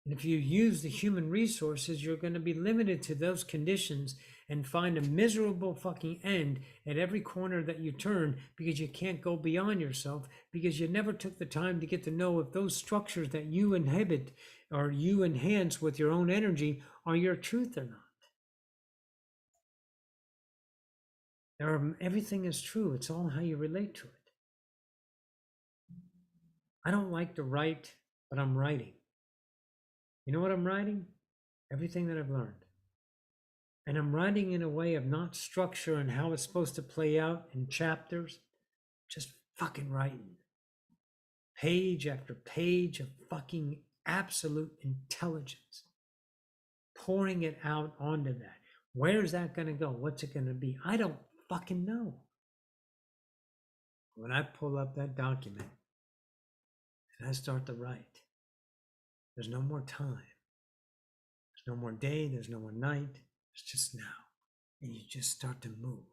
And if you use the human resources, you're going to be limited to those conditions and find a miserable fucking end at every corner that you turn because you can't go beyond yourself because you never took the time to get to know if those structures that you inhibit or you enhance with your own energy are your truth or not. Everything is true. It's all how you relate to it. I don't like to write, but I'm writing. You know what I'm writing? Everything that I've learned. And I'm writing in a way of not structure and how it's supposed to play out in chapters, just fucking writing. Page after page of fucking absolute intelligence. Pouring it out onto that. Where's that going to go? What's it going to be? I don't fucking know. When I pull up that document and I start to write, there's no more time. There's no more day. There's no more night. It's just now. And you just start to move.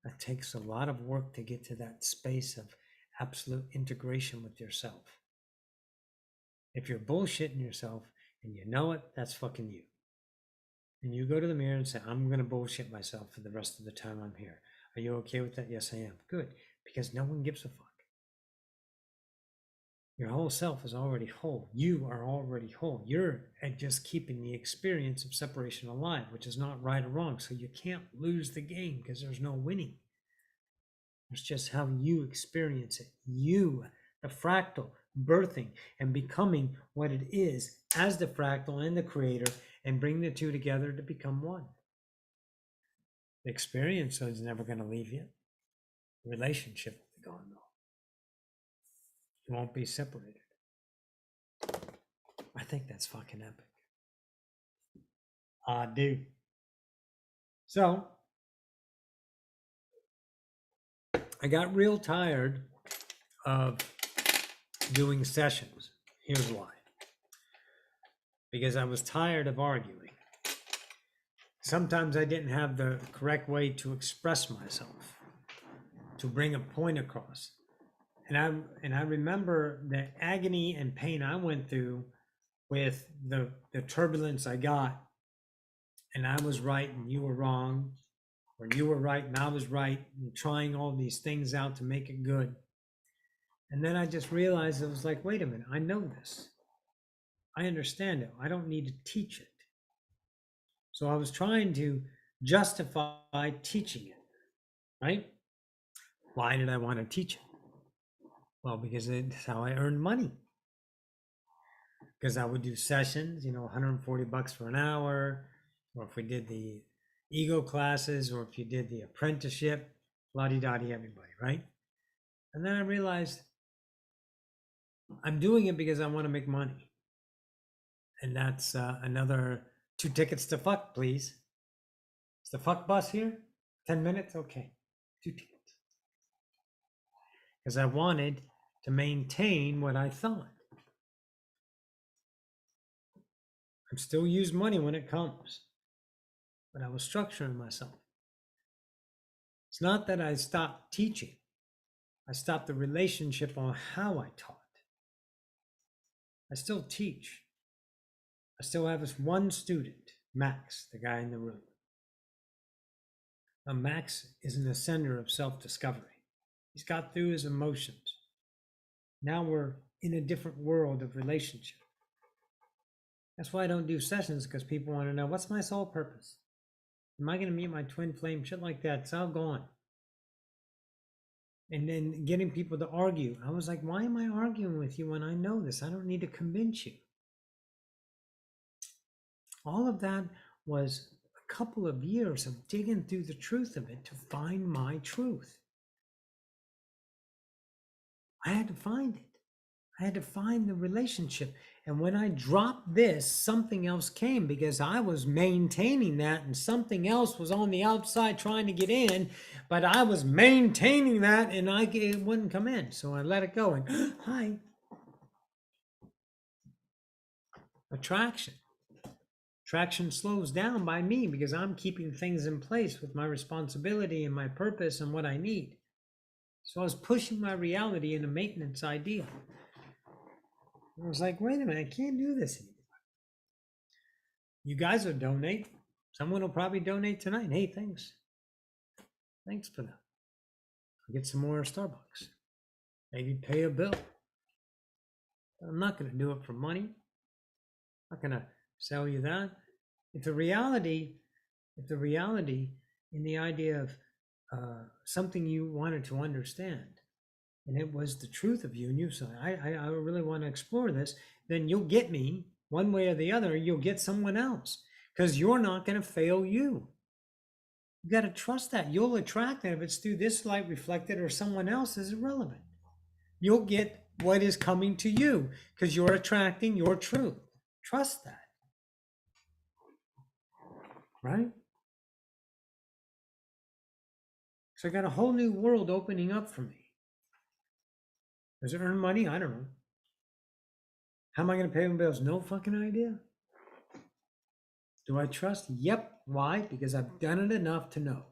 It takes a lot of work to get to that space of absolute integration with yourself. If you're bullshitting yourself and you know it, that's fucking you. And you go to the mirror and say, I'm going to bullshit myself for the rest of the time I'm here. Are you okay with that? Yes, I am. Good. Because no one gives a fuck. Your whole self is already whole. You are already whole. You're just keeping the experience of separation alive, which is not right or wrong. So you can't lose the game because there's no winning. It's just how you experience it. You, the fractal, birthing and becoming what it is as the fractal and the creator, and bring the two together to become one. The experience is never going to leave you. The relationship will be gone, though. You won't be separated. I think that's fucking epic. I do. So, I got real tired of doing sessions. Here's why. Because I was tired of arguing. Sometimes I didn't have the correct way to express myself, to bring a point across. And I remember the agony and pain I went through with the turbulence I got, and I was right and you were wrong, or you were right and I was right, and trying all these things out to make it good. And then I just realized, it was like, wait a minute, I know this. I understand it. I don't need to teach it. So I was trying to justify teaching it, right? Why did I want to teach it? Well, because it's how I earned money. Because I would do sessions, $140 for an hour, or if we did the ego classes, or if you did the apprenticeship, la-di-da-di everybody, right? And then I realized I'm doing it because I want to make money. And that's another 2 tickets to fuck, please. Is the fuck bus here? 10 minutes? Okay. 2 tickets. because I wanted to maintain what I thought. I still use money when it comes, but I was structuring myself. It's not that I stopped teaching. I stopped the relationship on how I taught. I still teach. I still have this one student, Max, the guy in the room. Now, Max is an ascender of self-discovery. He's got through his emotions. Now we're in a different world of relationship. That's why I don't do sessions, because people want to know, what's my soul purpose? Am I going to meet my twin flame? Shit like that. It's all gone. And then getting people to argue. I was like, why am I arguing with you when I know this? I don't need to convince you. All of that was a couple of years of digging through the truth of it to find my truth. I had to find it. I had to find the relationship. And when I dropped this, something else came, because I was maintaining that and something else was on the outside trying to get in, but I was maintaining that and it wouldn't come in. So I let it go and hi. Attraction. Attraction slows down by me because I'm keeping things in place with my responsibility and my purpose and what I need. So I was pushing my reality in a maintenance idea. I was like, wait a minute, I can't do this anymore. You guys will donate. Someone will probably donate tonight. Hey, thanks. Thanks for that. I'll get some more Starbucks. Maybe pay a bill. I'm not going to do it for money. I'm not going to sell you that. If the reality in the idea of something you wanted to understand, and it was the truth of you, and you said, I really want to explore this, then you'll get me one way or the other. You'll get someone else, because you're not going to fail you. You got to trust that. You'll attract that. If it's through this light reflected or someone else, is irrelevant. You'll get what is coming to you because you're attracting your truth. Trust that. Right? So I got a whole new world opening up for me. Does it earn money? I don't know. How am I going to pay my bills? No fucking idea. Do I trust? Yep. Why? Because I've done it enough to know.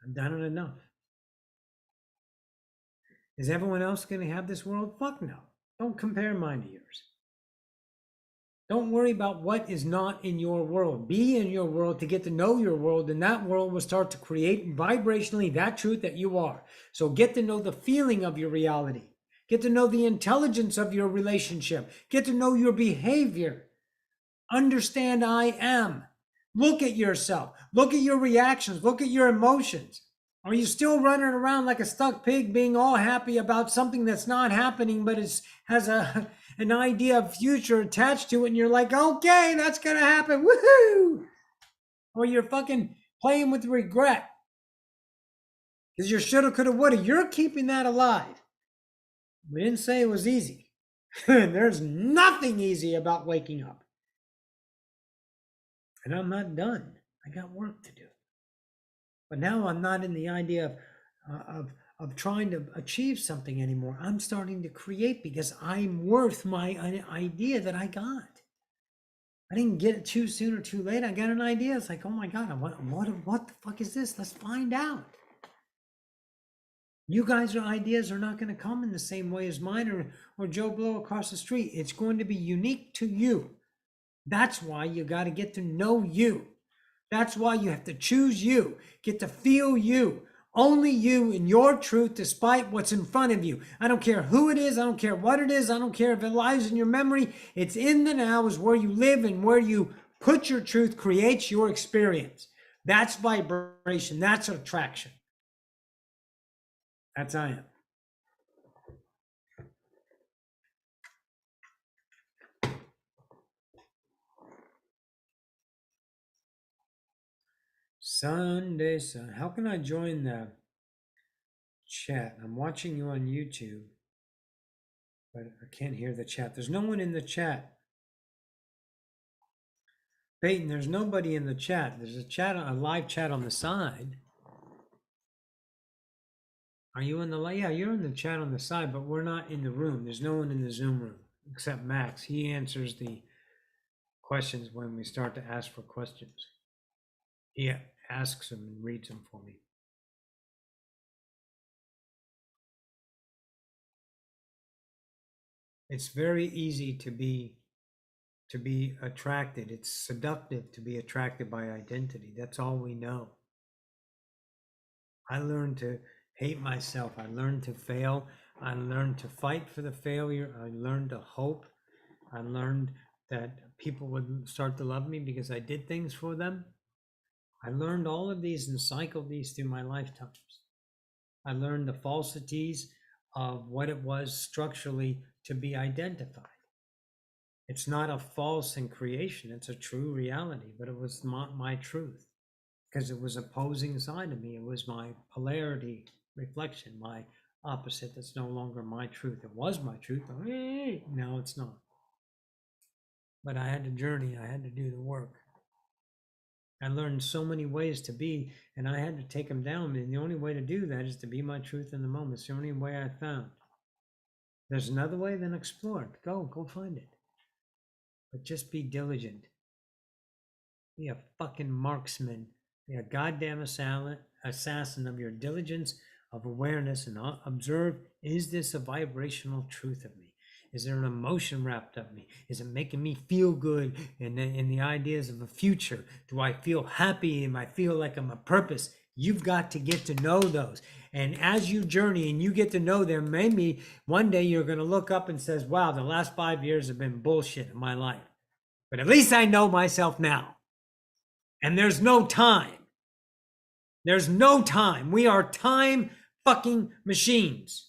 I've done it enough. Is everyone else going to have this world? Fuck no. Don't compare mine to yours. Don't worry about what is not in your world. Be in your world to get to know your world, and that world will start to create vibrationally that truth that you are. So get to know the feeling of your reality. Get to know the intelligence of your relationship. Get to know your behavior. Understand I am. Look at yourself. Look at your reactions. Look at your emotions. Are you still running around like a stuck pig being all happy about something that's not happening, but has an idea of future attached to it, and you're like, okay, that's going to happen. Woohoo! Or you're fucking playing with regret because you're shoulda, coulda, woulda. You're keeping that alive. We didn't say it was easy. There's nothing easy about waking up. And I'm not done. I got work to do. But now I'm not in the idea of trying to achieve something anymore. I'm starting to create because I'm worth my idea that I got. I didn't get it too soon or too late. I got an idea. It's like, oh my God, what the fuck is this? Let's find out. You guys' ideas are not going to come in the same way as mine or Joe Blow across the street. It's going to be unique to you. That's why you got to get to know you. That's why you have to choose you, get to feel you, only you in your truth, despite what's in front of you. I don't care who it is. I don't care what it is. I don't care if it lies in your memory. It's in the now is where you live, and where you put your truth creates your experience. That's vibration. That's attraction. That's I am. Sunday sun. How can I join the chat? I'm watching you on YouTube, but I can't hear the chat. There's no one in the chat. Peyton, there's nobody in the chat. There's a live chat on the side. Are you in the light? Yeah, you're in the chat on the side, but we're not in the room. There's no one in the Zoom room except Max. He answers the questions when we start to ask for questions. He asks them and reads them for me. It's very easy to be attracted. It's seductive to be attracted by identity. That's all we know. I learned to hate myself. I learned to fail. I learned to fight for the failure. I learned to hope. I learned that people would start to love me because I did things for them. I learned all of these and cycled these through my lifetimes. I learned the falsities of what it was structurally to be identified. It's not a false in creation, it's a true reality, but it was not my truth because it was opposing side of me. It was my polarity reflection, my opposite that's no longer my truth. It was my truth, but now it's not. But I had to journey, I had to do the work. I learned so many ways to be, and I had to take them down. And the only way to do that is to be my truth in the moment. It's the only way I found. There's another way, then explore it. Go find it. But just be diligent. Be a fucking marksman. Be a goddamn assassin of your diligence, of awareness, and observe, is this a vibrational truth of me? Is there an emotion wrapped up in me? Is it making me feel good in the ideas of a future? Do I feel happy? Am I feel like I'm a purpose? You've got to get to know those. And as you journey and you get to know them, maybe one day you're going to look up and says, wow, the last 5 years have been bullshit in my life. But at least I know myself now. And there's no time. There's no time. We are time fucking machines.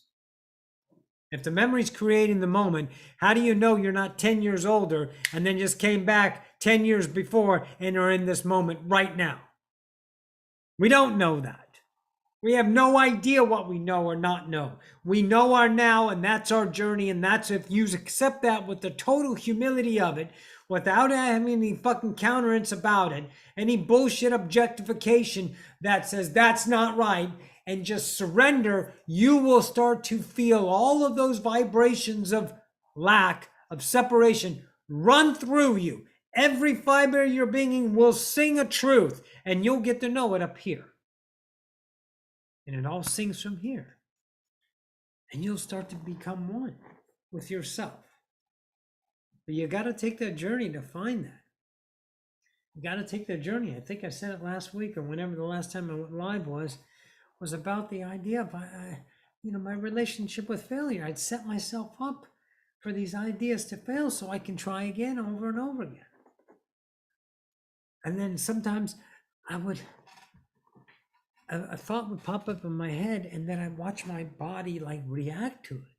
If the memory's creating the moment, how do you know you're not 10 years older and then just came back 10 years before and are in this moment right now? We don't know that. We have no idea what we know or not know. We know our now, and that's our journey, and that's if you accept that with the total humility of it, without having any fucking countenance about it, any bullshit objectification that says that's not right, and just surrender, you will start to feel all of those vibrations of lack, of separation, run through you. Every fiber of your being will sing a truth, and you'll get to know it up here. And it all sings from here. And you'll start to become one with yourself. But you got to take that journey to find that. You got to take that journey. I think I said it last week or whenever the last time I went live was about the idea of, my relationship with failure. I'd set myself up for these ideas to fail so I can try again over and over again. And then sometimes a thought would pop up in my head, and then I'd watch my body like react to it,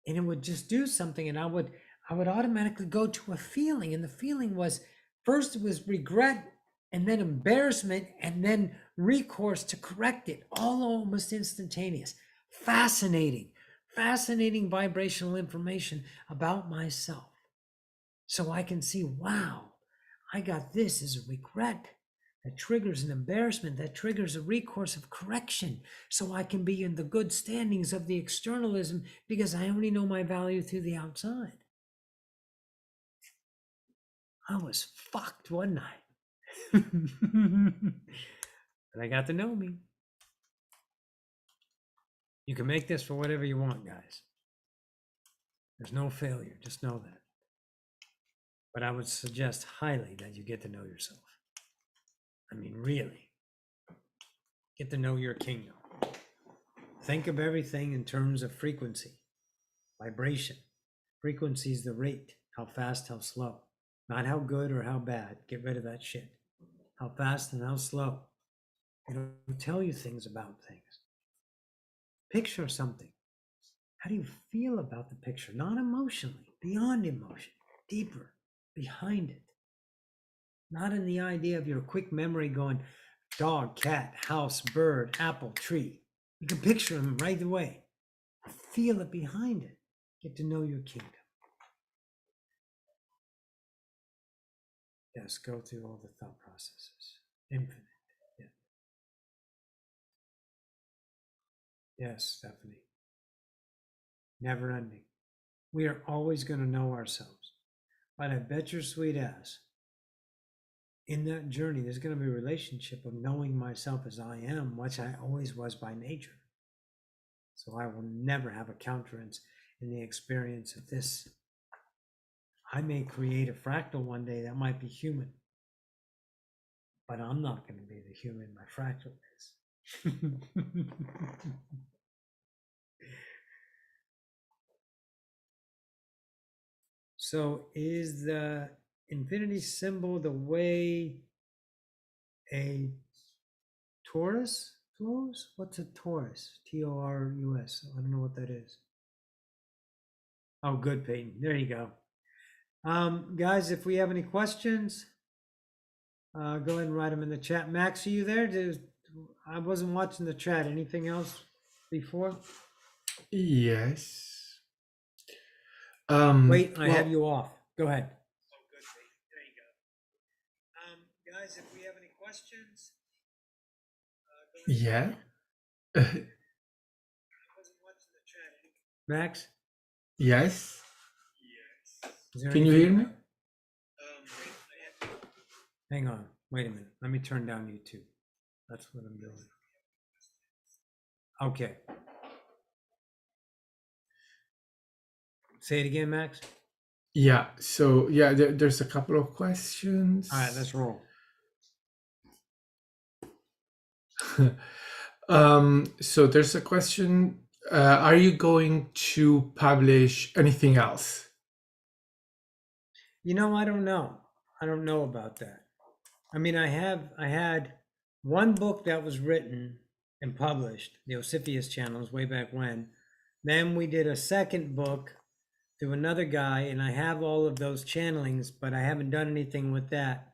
and it would just do something, and I would automatically go to a feeling, and the feeling was, first it was regret, and then embarrassment, and then recourse to correct it, all almost instantaneous. Fascinating vibrational information about myself, so I can see, wow, I got this as a regret. That triggers an embarrassment, that triggers a recourse of correction, so I can be in the good standings of the externalism because I only know my value through the outside. I was fucked one night. But I got to know me. You can make this for whatever you want, guys. There's no failure, just know that. But I would suggest highly that you get to know yourself. I mean, really. Get to know your kingdom. Think of everything in terms of frequency, vibration. Frequency is the rate, how fast, how slow. Not how good or how bad. Get rid of that shit. How fast and how slow. It'll tell you things about things. Picture something. How do you feel about the picture? Not emotionally, beyond emotion, deeper, behind it. Not in the idea of your quick memory going, dog, cat, house, bird, apple, tree. You can picture them right away. Feel it behind it. Get to know your kingdom. Yes, go through all the thought processes. Infinite. Yeah. Yes, Stephanie. Never ending. We are always going to know ourselves. But I bet your sweet ass, in that journey, there's going to be a relationship of knowing myself as I am, which I always was by nature. So I will never have a countenance in the experience of this. I may create a fractal one day that might be human, but I'm not going to be the human my fractal is. So is the infinity symbol the way a torus flows? What's a torus? Torus. I don't know what that is. Oh, good, Peyton. There you go. Guys, if we have any questions, go ahead and write them in the chat. Max, are you there? I wasn't watching the chat. Anything else before? Yes. Wait, I well, have you off. Go ahead. Oh, good. There you go. Guys, if we have any questions, go ahead. yeah. I wasn't watching the chat. Max, Yes. is there Can you hear me? Hang on. Wait a minute. Let me turn down YouTube. That's what I'm doing. Okay. Say it again, Max. Yeah. So yeah, there's a couple of questions. All right, let's roll. So there's a question. Are you going to publish anything else? You know, I don't know. I don't know about that. I mean, I had one book that was written and published, the Osifius channels, way back when. Then we did a second book through another guy, and I have all of those channelings, but I haven't done anything with that.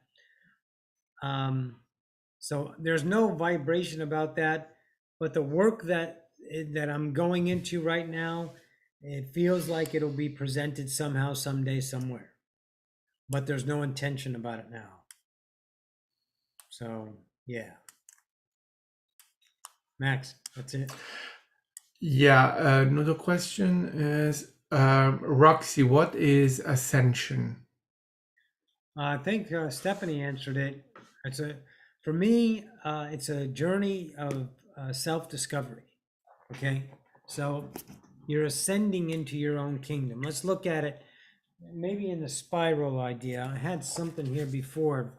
So there's no vibration about that, but the work that I'm going into right now, it feels like it'll be presented somehow, someday, somewhere. But there's no intention about it now. So yeah. Max, that's it. Yeah. Another question is, Roxy, what is Ascension? I think Stephanie answered it. For me, it's a journey of self-discovery. Okay, so you're ascending into your own kingdom. Let's look at it maybe in the spiral idea. I had something here before,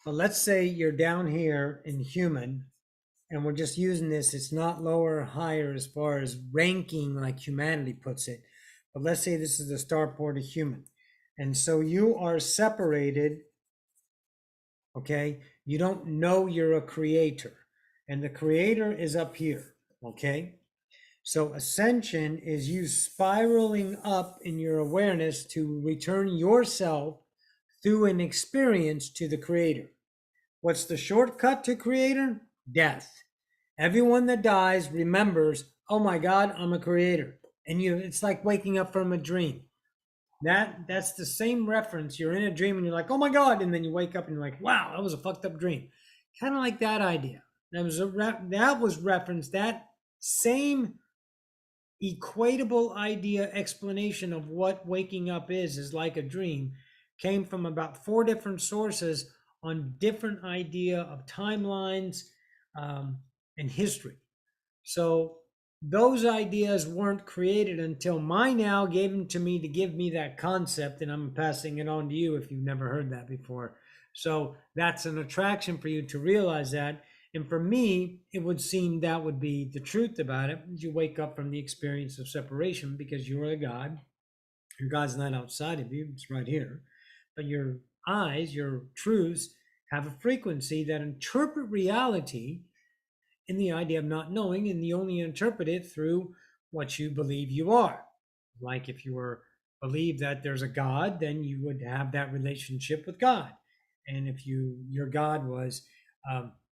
but let's say you're down here in human, and we're just using this. It's not lower or higher as far as ranking like humanity puts it, but let's say this is the starport of human. And so you are separated, okay? You don't know you're a creator, and the creator is up here, okay? So ascension is you spiraling up in your awareness to return yourself through an experience to the creator. What's the shortcut to creator? Death. Everyone that dies remembers, oh my God, I'm a creator. And it's like waking up from a dream. That's the same reference. You're in a dream and you're like, oh my God, and then you wake up and you're like, wow, that was a fucked up dream. Kind of like that idea. That was referenced. That same equatable idea explanation of what waking up is like a dream came from about 4 different sources on different idea of timelines and history. So those ideas weren't created until my now gave them to me to give me that concept, and I'm passing it on to you if you've never heard that before. So that's an attraction for you to realize that. And for me, it would seem that would be the truth about it. You wake up from the experience of separation because you're a God. Your God's not outside of you, it's right here. But your eyes, your truths, have a frequency that interpret reality in the idea of not knowing, and you only interpret it through what you believe you are. Like if you were believe that there's a God, then you would have that relationship with God. And if your God was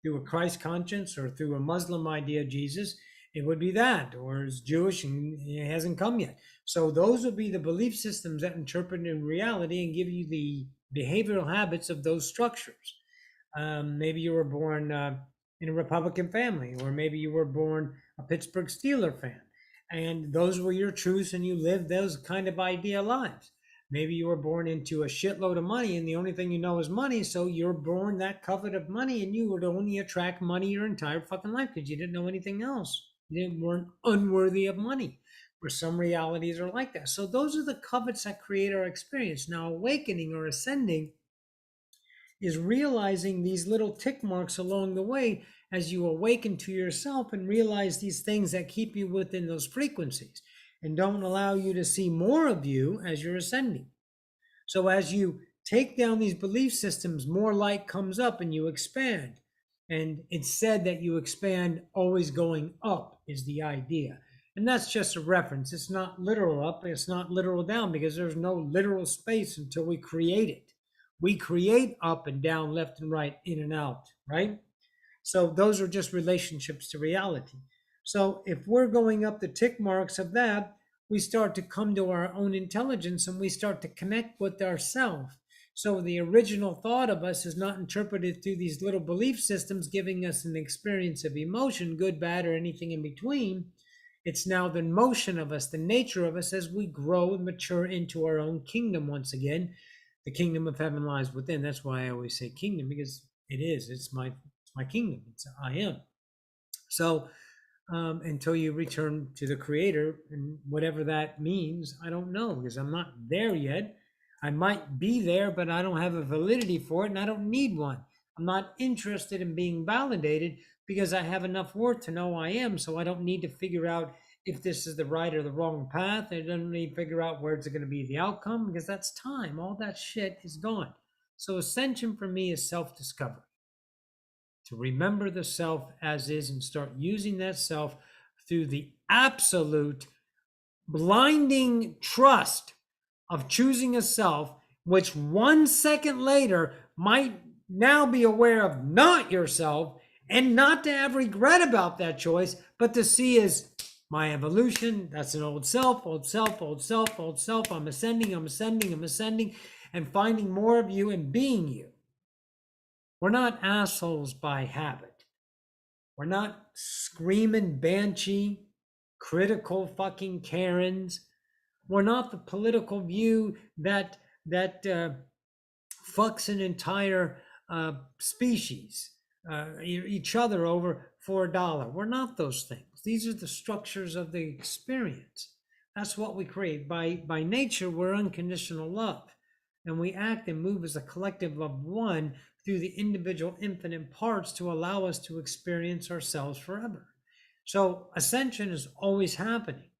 through a Christ conscience or through a Muslim idea, Jesus, it would be that, or is Jewish and it hasn't come yet. So those would be the belief systems that interpret in reality and give you the behavioral habits of those structures. Maybe you were born in a Republican family, or maybe you were born a Pittsburgh Steeler fan, and those were your truths, and you lived those kind of ideal lives. Maybe you were born into a shitload of money, and the only thing you know is money, so you're born that covet of money, and you would only attract money your entire fucking life because you didn't know anything else. Weren't unworthy of money. Or some realities are like that. So those are the covets that create our experience. Now, awakening or ascending is realizing these little tick marks along the way as you awaken to yourself and realize these things that keep you within those frequencies and don't allow you to see more of you as you're ascending. So as you take down these belief systems, more light comes up and you expand. And it's said that you expand always going up is the idea. And that's just a reference. It's not literal up, it's not literal down, because there's no literal space until we create it. We create up and down, left and right, in and out, right? So those are just relationships to reality. So if we're going up the tick marks of that, we start to come to our own intelligence and we start to connect with ourselves. So the original thought of us is not interpreted through these little belief systems giving us an experience of emotion, good, bad, or anything in between. It's now the motion of us, the nature of us as we grow and mature into our own kingdom once again. The kingdom of heaven lies within. That's why I always say kingdom, because it is. It's my kingdom. It's I am. So until you return to the creator, and whatever that means, I don't know, because I'm not there yet. I might be there, but I don't have a validity for it, and I don't need one. I'm not interested in being validated because I have enough worth to know I am. So I don't need to figure out if this is the right or the wrong path. I don't need to figure out where's it going to be the outcome, because that's time. All that shit is gone. So ascension for me is self-discovery, to remember the self as is and start using that self through the absolute blinding trust of choosing a self, which 1 second later might now be aware of not yourself, and not to have regret about that choice, but to see as my evolution. That's an old self, old self, old self, old self. I'm ascending, I'm ascending, I'm ascending, and finding more of you and being you. We're not assholes by habit. We're not screaming banshee, critical fucking Karens. We're not the political view that fucks an entire species, each other over for $1. We're not those things. These are the structures of the experience. That's what we create. By nature, we're unconditional love, and we act and move as a collective of one through the individual infinite parts to allow us to experience ourselves forever. So ascension is always happening.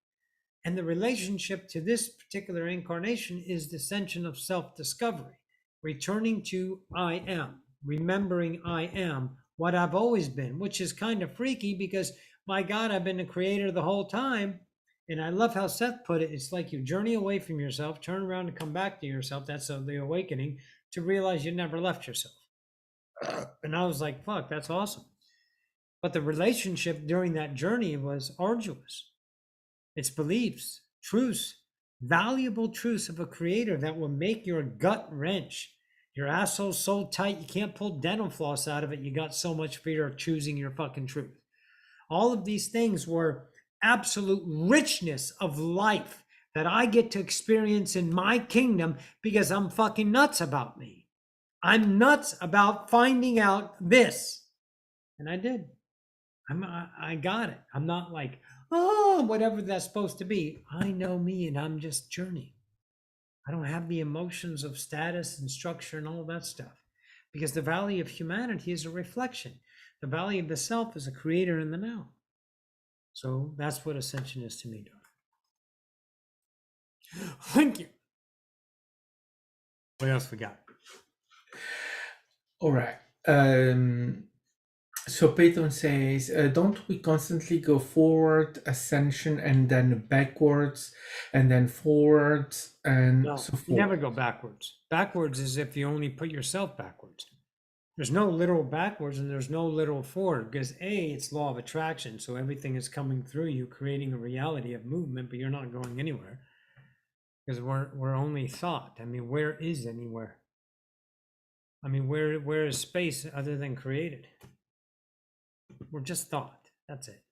And the relationship to this particular incarnation is the ascension of self-discovery, returning to I am, remembering I am what I've always been, which is kind of freaky because, my God, I've been a creator the whole time. And I love how Seth put it. It's like you journey away from yourself, turn around and come back to yourself. That's the awakening, to realize you never left yourself. And I was like, fuck, that's awesome. But the relationship during that journey was arduous. It's beliefs, truths, valuable truths of a creator that will make your gut wrench. Your asshole so tight you can't pull dental floss out of it. You got so much fear of choosing your fucking truth. All of these things were absolute richness of life that I get to experience in my kingdom because I'm fucking nuts about me. I'm nuts about finding out this. And I did. I got it. I'm not like, oh, whatever that's supposed to be. I know me and I'm just journeying. I don't have the emotions of status and structure and all that stuff, because the valley of humanity is a reflection. The valley of the self is a creator in the now. So that's what ascension is to me, darling. Thank you. What else we got? All right. So Peyton says, don't we constantly go forward, ascension, and then backwards, and then forwards, and No, so forth? you never go backwards. Backwards is if you only put yourself backwards. There's no literal backwards and there's no literal forward, because it's law of attraction. So everything is coming through you, creating a reality of movement, but you're not going anywhere because we're only thought. I mean, where is anywhere? I mean, where is space other than created? We're just thought. That's it.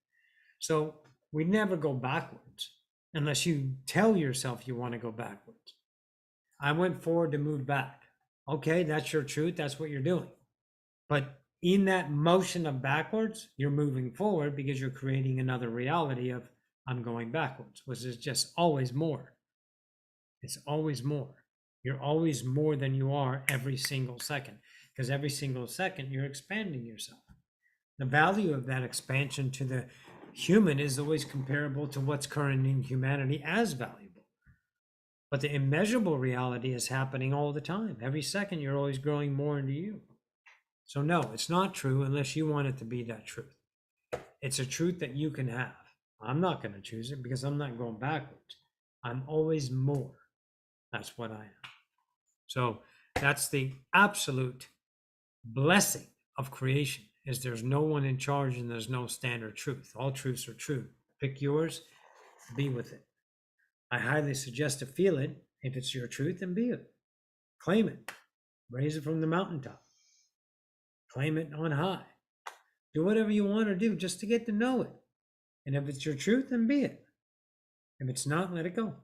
So we never go backwards unless you tell yourself you want to go backwards. I went forward to move back. Okay, that's your truth. That's what you're doing. But in that motion of backwards, you're moving forward because you're creating another reality of I'm going backwards, which is just always more. It's always more. You're always more than you are every single second, because every single second you're expanding yourself. The value of that expansion to the human is always comparable to what's current in humanity as valuable. But the immeasurable reality is happening all the time. Every second you're always growing more into you. So no, it's not true unless you want it to be that truth. It's a truth that you can have. I'm not going to choose it because I'm not going backwards. I'm always more. That's what I am. So that's the absolute blessing of creation, is there's no one in charge and there's no standard truth. All truths are true. Pick yours, be with it. I highly suggest to feel it. If it's your truth, and be it. Claim it. Raise it from the mountaintop. Claim it on high. Do whatever you want to do just to get to know it. And if it's your truth, then be it. If it's not, let it go.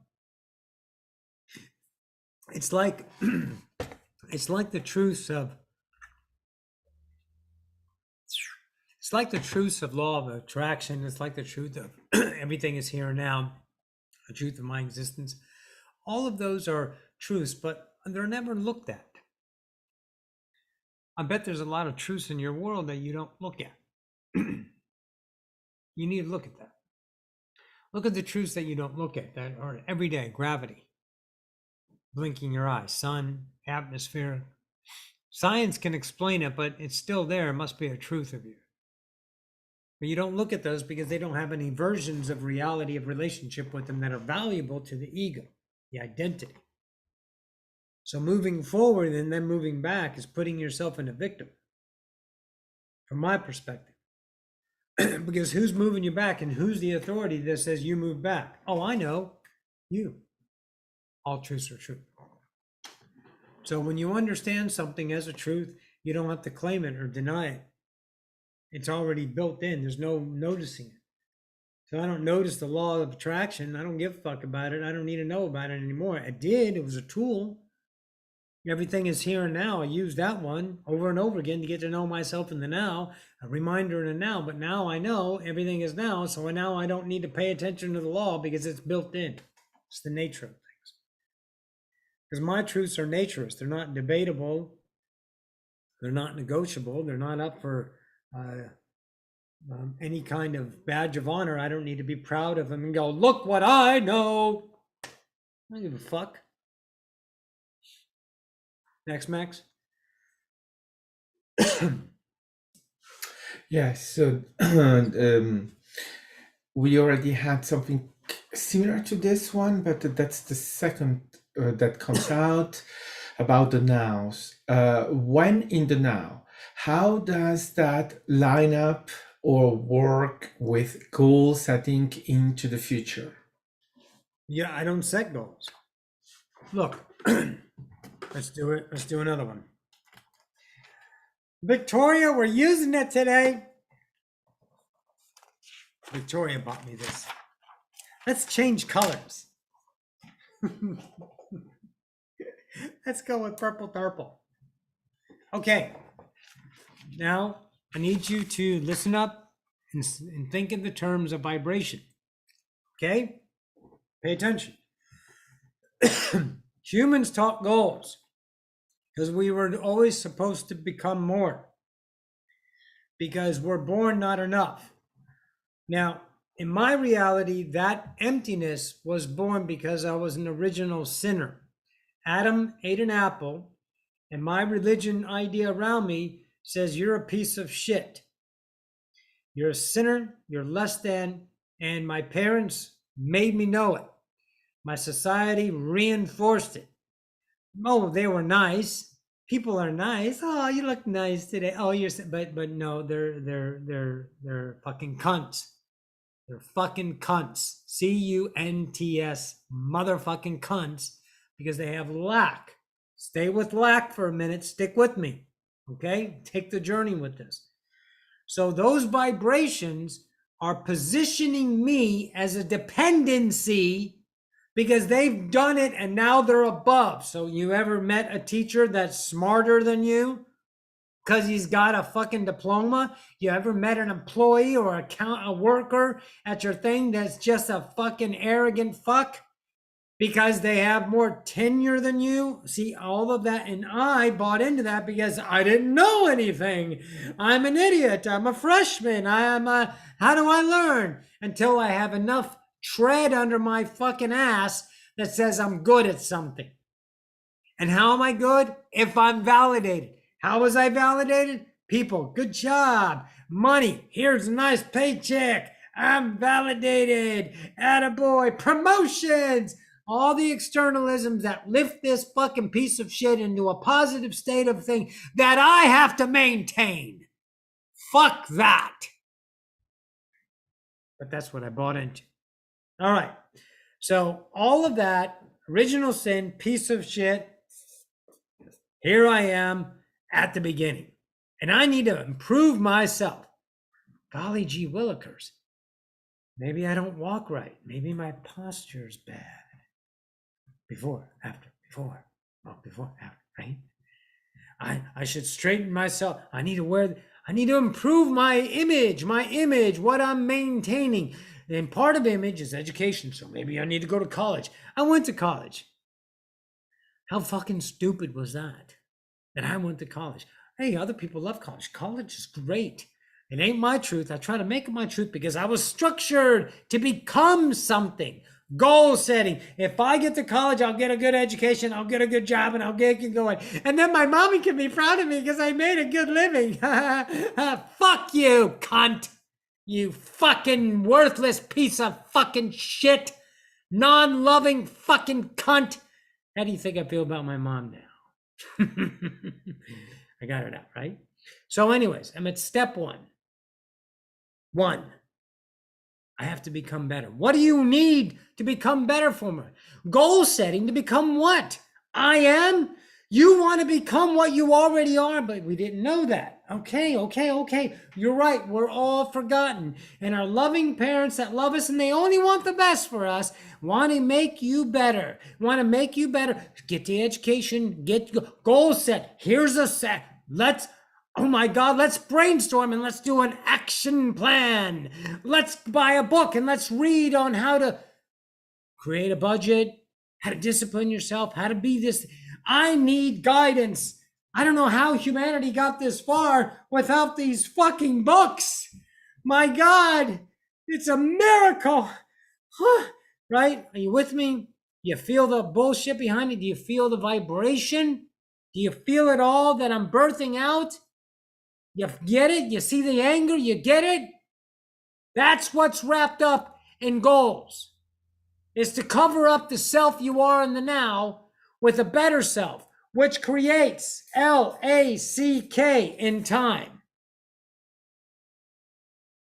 It's like the truths of law of attraction. It's like the truth of everything is here and now, the truth of my existence. All of those are truths, but they're never looked at. I bet there's a lot of truths in your world that you don't look at. You need to look at that. Look at the truths that you don't look at, that are every day. Gravity, blinking your eye, sun, atmosphere. Science can explain it, but it's still there. It must be a truth of you. But you don't look at those because they don't have any versions of reality of relationship with them that are valuable to the ego, the identity. So moving forward and then moving back is putting yourself in a victim, from my perspective. Because who's moving you back, and who's the authority that says you move back? Oh, I know. You. All truths are true. So when you understand something as a truth, you don't have to claim it or deny it. It's already built in. There's no noticing it. So I don't notice the law of attraction. I don't give a fuck about it. I don't need to know about it anymore. I did. It was a tool. Everything is here and now. I use that one over and over again to get to know myself in the now, a reminder in the now. But now I know everything is now. So now I don't need to pay attention to the law because it's built in. It's the nature of things. Because my truths are naturist. They're not debatable. They're not negotiable. They're not up for any kind of badge of honor. I don't need to be proud of them and go, look what I know. I don't give a fuck. Next, Max. Yes, so we already had something similar to this one, but that's the second that comes out about the nows. When in the now, how does that line up or work with goal setting into the future? Yeah, I don't set goals. Look, let's do it. Let's do another one. Victoria, we're using it today. Victoria bought me this. Let's change colors. Let's go with purple purple. Okay. Now, I need you to listen up and think in the terms of vibration. Okay? Pay attention. Humans talk goals because we were always supposed to become more, because we're born not enough. Now, in my reality, that emptiness was born because I was an original sinner. Adam ate an apple, and my religion idea around me says you're a piece of shit. You're a sinner, you're less than, and my parents made me know it. My society reinforced it. Oh, they were nice. People are nice. Oh, you look nice today. Oh, but no, they're fucking cunts. They're fucking cunts. CUNTS, motherfucking cunts, because they have lack. Stay with lack for a minute. Stick with me. Okay? Take the journey with this. So those vibrations are positioning me as a dependency because they've done it and now they're above. So you ever met a teacher that's smarter than you because he's got a fucking diploma? You ever met an employee or a worker at your thing that's just a fucking arrogant fuck because they have more tenure than you? See, all of that. And I bought into that because I didn't know anything. I'm an idiot. I'm a freshman. How do I learn? Until I have enough tread under my fucking ass that says I'm good at something. And how am I good? If I'm validated. How was I validated? People, good job. Money, here's a nice paycheck. I'm validated. Attaboy. Promotions. All the externalisms that lift this fucking piece of shit into a positive state of thing that I have to maintain. Fuck that. But that's what I bought into. All right. So all of that, original sin, piece of shit. Here I am at the beginning. And I need to improve myself. Golly gee willikers. Maybe I don't walk right. Maybe my posture's bad. Before, after, before, after, right? I should straighten myself. I need to improve my image, what I'm maintaining. And part of image is education. So maybe I need to go to college. I went to college. How fucking stupid was that? That I went to college. Hey, other people love college. College is great. It ain't my truth. I try to make it my truth because I was structured to become something. Goal setting. If I get to college, I'll get a good education, I'll get a good job, and I'll get going. And then my mommy can be proud of me because I made a good living. Fuck you, cunt. You fucking worthless piece of fucking shit. Non-loving fucking cunt. How do you think I feel about my mom now? I got it out, right? So anyways, I'm at step one. One, I have to become better. What do you need to become better for me? Goal setting to become what? I am? You want to become what you already are, but we didn't know that. Okay. You're right. We're all forgotten. And our loving parents that love us and they only want the best for us want to make you better. Get the education, get goal set. Here's a set. Oh my God, let's brainstorm and let's do an action plan. Let's buy a book and let's read on how to create a budget, how to discipline yourself, how to be this. I need guidance. I don't know how humanity got this far without these fucking books. My God, it's a miracle. Right? Are you with me? You feel the bullshit behind it? Do you feel the vibration? Do you feel it all that I'm birthing out? You get it? You see the anger? You get it? That's what's wrapped up in goals. Is to cover up the self you are in the now with a better self, which creates LACK in time.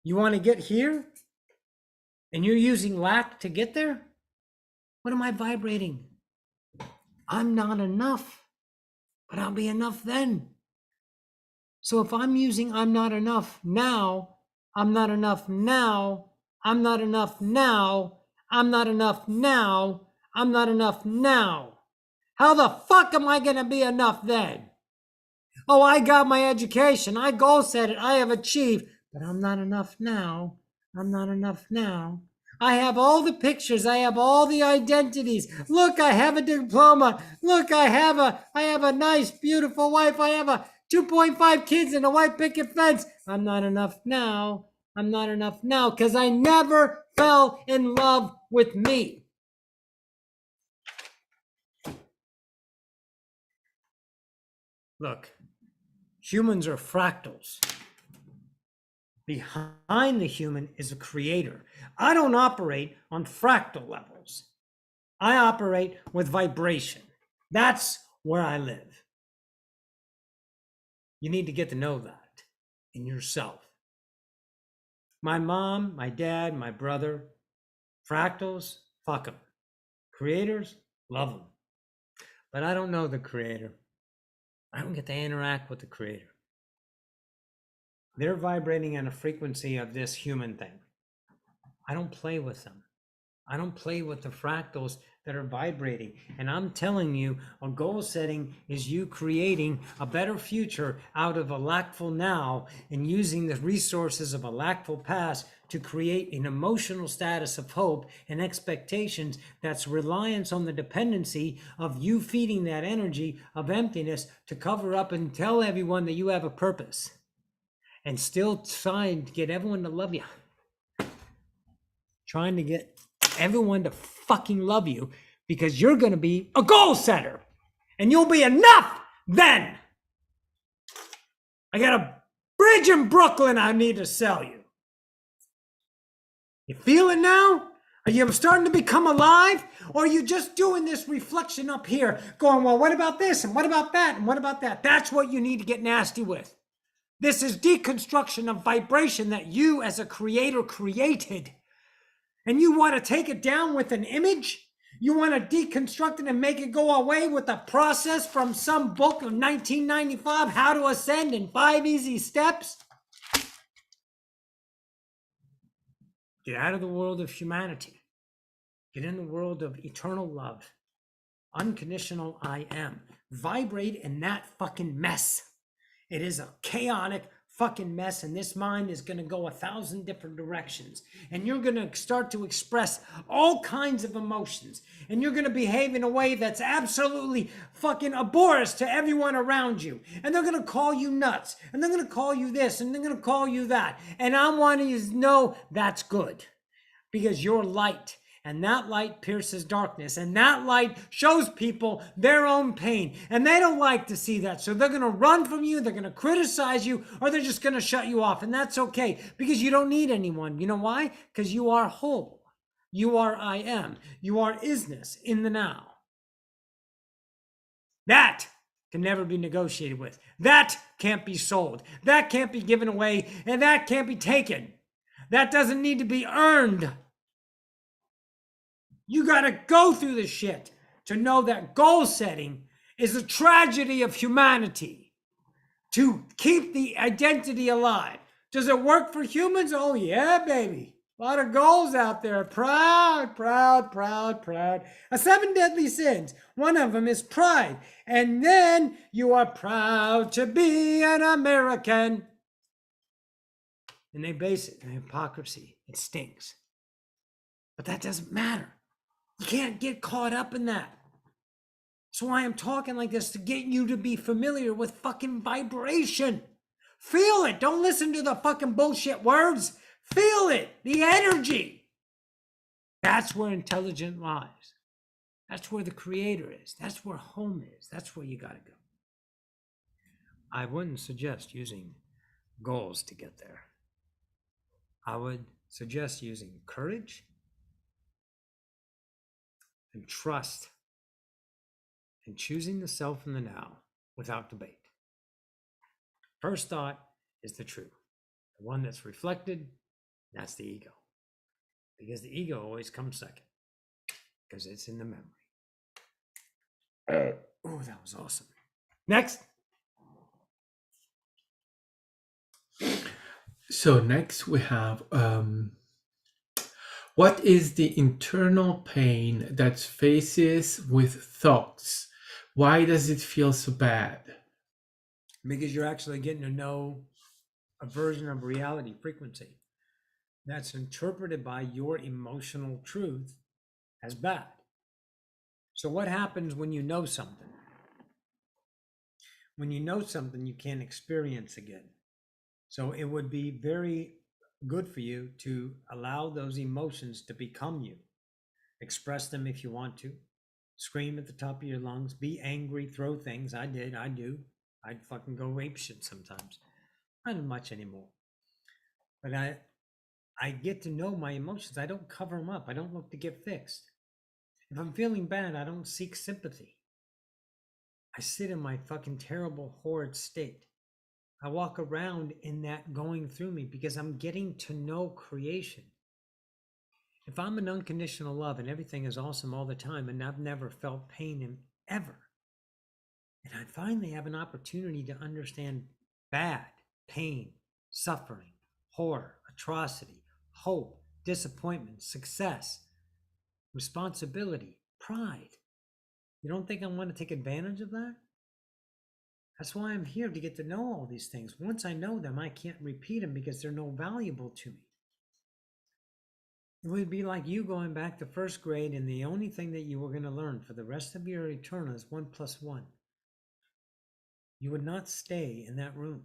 You want to get here? And you're using lack to get there? What am I vibrating? I'm not enough, but I'll be enough then. So if I'm using I'm not enough now, I'm not enough now, I'm not enough now, I'm not enough now, I'm not enough now. How the fuck am I going to be enough then? Oh, I got my education, I goal set it, I have achieved, but I'm not enough now, I'm not enough now. I have all the pictures, I have all the identities. Look, I have a diploma. Look, I have a nice, beautiful wife. I have a 2.5 kids and a white picket fence. I'm not enough now. I'm not enough now because I never fell in love with me. Look, humans are fractals. Behind the human is a creator. I don't operate on fractal levels. I operate with vibration. That's where I live. You need to get to know that in yourself. My mom, my dad, my brother, fractals, fuck them. Creators, love them. But I don't know the creator. I don't get to interact with the creator. They're vibrating on a frequency of this human thing. I don't play with them. I don't play with the fractals that are vibrating. And I'm telling you, a goal setting is you creating a better future out of a lackful now and using the resources of a lackful past to create an emotional status of hope and expectations that's reliance on the dependency of you feeding that energy of emptiness to cover up and tell everyone that you have a purpose and still trying to get everyone to love you. Trying to get everyone to fucking love you because you're going to be a goal setter and you'll be enough then. I got a bridge in Brooklyn I need to sell you. You feel it now? Are you starting to become alive? Or are you just doing this reflection up here going, well, what about this? And what about that? And what about that? That's what you need to get nasty with. This is deconstruction of vibration that you as a creator created. And you want to take it down with an image? You want to deconstruct it and make it go away with a process from some book of 1995, How to Ascend in 5 Easy Steps? Get out of the world of humanity. Get in the world of eternal love. Unconditional I am. Vibrate in that fucking mess. It is a chaotic fucking mess, and this mind is going to go 1,000 different directions, and you're going to start to express all kinds of emotions, and you're going to behave in a way that's absolutely fucking abhorrent to everyone around you, and they're going to call you nuts, and they're going to call you this, and they're going to call you that, and I want you to know that's good, because you're light. And that light pierces darkness. And that light shows people their own pain. And they don't like to see that. So they're going to run from you. They're going to criticize you. Or they're just going to shut you off. And that's okay. Because you don't need anyone. You know why? Because you are whole. You are I am. You are isness in the now. That can never be negotiated with. That can't be sold. That can't be given away. And that can't be taken. That doesn't need to be earned. You got to go through the shit to know that goal setting is a tragedy of humanity to keep the identity alive. Does it work for humans? Oh, yeah, baby. A lot of goals out there. Proud, proud, proud, proud. 7 deadly sins. One of them is pride. And then you are proud to be an American. And they base it on hypocrisy. It stinks. But that doesn't matter. You can't get caught up in that. That's why I'm talking like this, to get you to be familiar with fucking vibration. Feel it. Don't listen to the fucking bullshit words. Feel it. The energy. That's where intelligence lies. That's where the creator is. That's where home is. That's where you got to go. I wouldn't suggest using goals to get there. I would suggest using courage and trust and choosing the self in the now without debate. First thought is the truth. The one that's reflected, that's the ego. Because the ego always comes second. Because it's in the memory. Oh, that was awesome. Next. So next we have what is the internal pain that faces with thoughts? Why does it feel so bad? Because you're actually getting to know a version of reality frequency that's interpreted by your emotional truth as bad. So what happens when you know something? When you know something, you can't experience again. So it would be very good for you to allow those emotions to become you. Express them if you want to. Scream at the top of your lungs. Be angry. Throw things. I did. I do. I'd fucking go rape shit sometimes. Not much anymore. But I get to know my emotions. I don't cover them up. I don't look to get fixed. If I'm feeling bad, I don't seek sympathy. I sit in my fucking terrible, horrid state. I walk around in that going through me because I'm getting to know creation. If I'm in unconditional love and everything is awesome all the time and I've never felt pain in ever, and I finally have an opportunity to understand bad, pain, suffering, horror, atrocity, hope, disappointment, success, responsibility, pride. You don't think I want to take advantage of that? That's why I'm here, to get to know all these things. Once I know them, I can't repeat them because they're no valuable to me. It would be like you going back to first grade and the only thing that you were going to learn for the rest of your eternal is 1 plus 1. You would not stay in that room.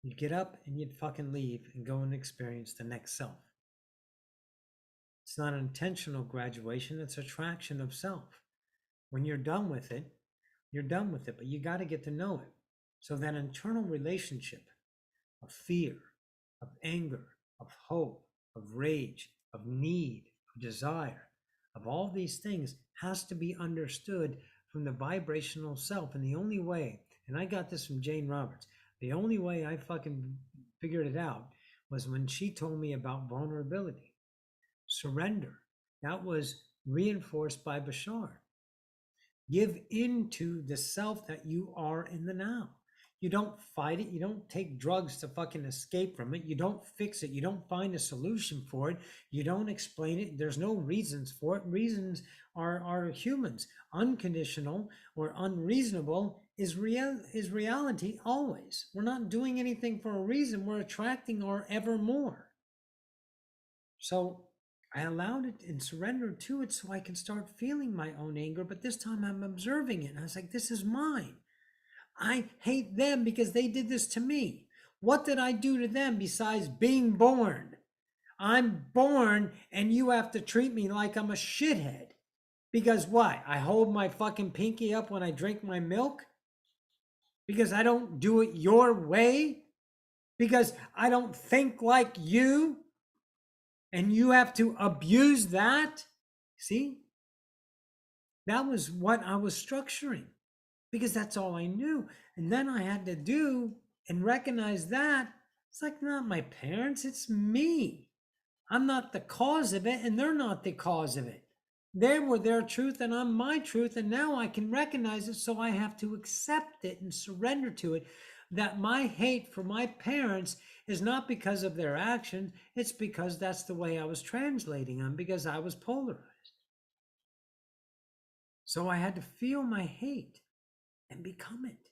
You'd get up and you'd fucking leave and go and experience the next self. It's not an intentional graduation, it's a traction of self. When you're done with it, you're done with it, but you got to get to know it. So that internal relationship of fear, of anger, of hope, of rage, of need, of desire, of all these things has to be understood from the vibrational self. And the only way, and I got this from Jane Roberts, the only way I fucking figured it out was when she told me about vulnerability, surrender. That was reinforced by Bashar. Give into the self that you are in the now. You don't fight it. You don't take drugs to fucking escape from it. You don't fix it. You don't find a solution for it. You don't explain it. There's no reasons for it. Reasons are humans. Unconditional or unreasonable is reality always. We're not doing anything for a reason. We're attracting our evermore. So I allowed it and surrendered to it so I can start feeling my own anger. But this time I'm observing it. And I was like, this is mine. I hate them because they did this to me. What did I do to them besides being born? I'm born and you have to treat me like I'm a shithead. Because what? I hold my fucking pinky up when I drink my milk? Because I don't do it your way? Because I don't think like you? And you have to abuse that? See? That was what I was structuring because that's all I knew. And then I had to do and recognize that it's like not my parents, it's me. I'm not the cause of it, and they're not the cause of it. They were their truth, and I'm my truth, and now I can recognize it, so I have to accept it and surrender to it. That my hate for my parents is not because of their actions, it's because that's the way I was translating them, because I was polarized. So I had to feel my hate and become it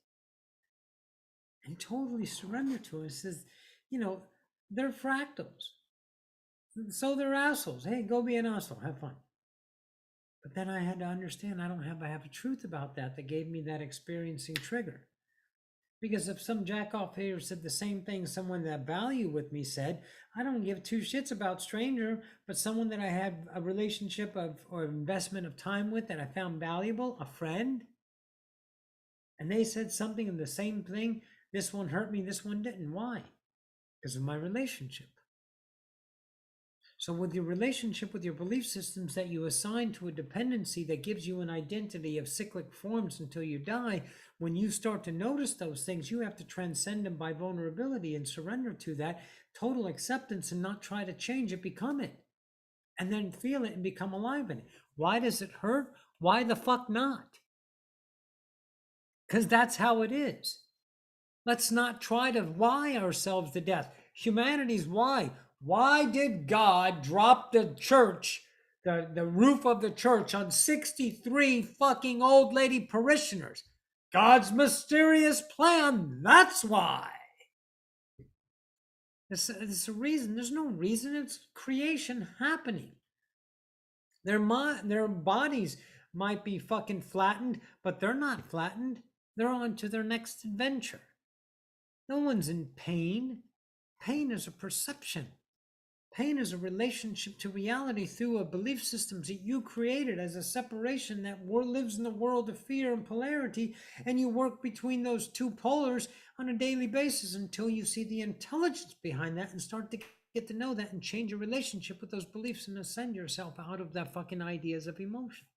and totally surrender to it. It says, they're fractals. So they're assholes. Hey, go be an asshole. Have fun. But then I had to understand I have a truth about that gave me that experiencing trigger. Because if some jackoff here said the same thing someone that value with me said, I don't give two shits about stranger, but someone that I had a relationship of or investment of time with that I found valuable, a friend, and they said something of the same thing, this one hurt me, this one didn't. Why? Because of my relationship. So with your relationship with your belief systems that you assign to a dependency that gives you an identity of cyclic forms until you die, when you start to notice those things, you have to transcend them by vulnerability and surrender to that total acceptance and not try to change it, become it. And then feel it and become alive in it. Why does it hurt? Why the fuck not? Because that's how it is. Let's not try to why ourselves to death. Humanity's why. Why did God drop the church, the roof of the church on 63 fucking old lady parishioners? God's mysterious plan. That's why. There's a reason. There's no reason. It's creation happening. Their bodies might be fucking flattened, but they're not flattened. They're on to their next adventure. No one's in pain. Pain is a perception. Pain is a relationship to reality through a belief systems that you created as a separation that lives in the world of fear and polarity, and you work between those two polars on a daily basis until you see the intelligence behind that and start to get to know that and change your relationship with those beliefs and ascend yourself out of that fucking ideas of emotion.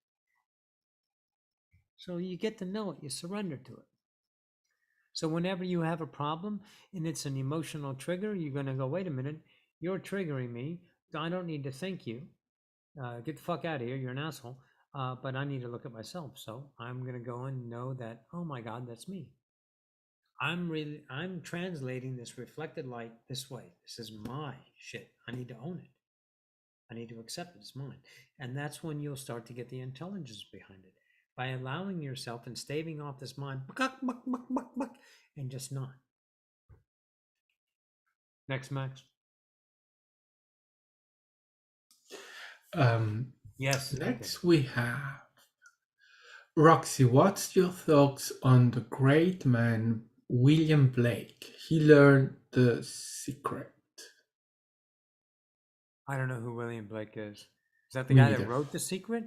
So you get to know it, you surrender to it. So whenever you have a problem and it's an emotional trigger, you're going to go, wait a minute, you're triggering me. I don't need to thank you. Get the fuck out of here. You're an asshole. But I need to look at myself. So I'm going to go and know that, oh my God, that's me. I'm translating this reflected light this way. This is my shit. I need to own it. I need to accept it. It's mine. And that's when you'll start to get the intelligence behind it. By allowing yourself and staving off this mind and just not. Next, Max. Yes. Okay. Next we have Roxy. What's your thoughts on the great man William Blake? He learned the secret. I don't know who William Blake is. Is that the Me guy that neither. wrote The Secret?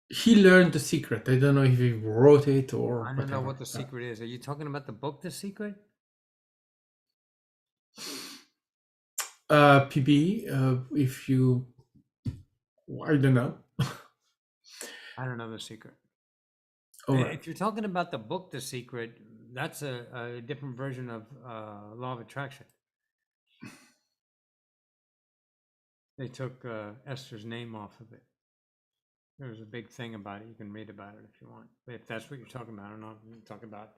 He learned the secret. I don't know if he wrote it or I don't whatever. know what The Secret is. Are you talking about the book The Secret? PB, if you, I don't know. I don't know The Secret. All right. If you're talking about the book The Secret, that's a different version of Law of Attraction. They took Esther's name off of it. There was a big thing about it. You can read about it if you want. But if that's what you're talking about, I don't know. You're talking about.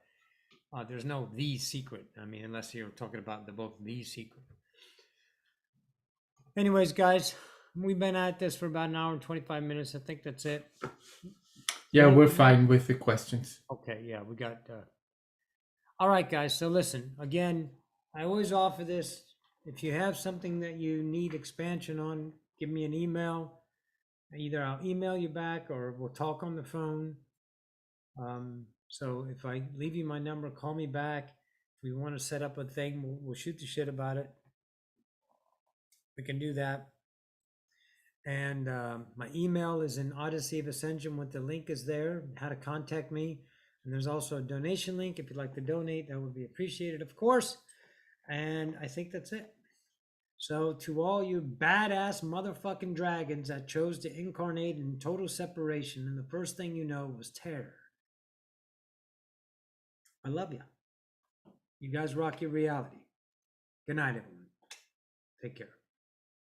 There's no The Secret. I mean, unless you're talking about the book The Secret. Anyways, guys, we've been at this for about an hour and 25 minutes. I think that's it. Yeah, we're fine with the questions. Okay, yeah, we got. All right, guys. So listen, again, I always offer this. If you have something that you need expansion on, give me an email. Either I'll email you back or we'll talk on the phone. So if I leave you my number, call me back. If we want to set up a thing, we'll shoot the shit about it. We can do that. And my email is in Odyssey of Ascension. What the link is there, how to contact me. And there's also a donation link. If you'd like to donate, that would be appreciated, of course. And I think that's it. So to all you badass motherfucking dragons that chose to incarnate in total separation, and the first thing you know was terror. I love you. You guys rock your reality. Good night, everyone. Take care.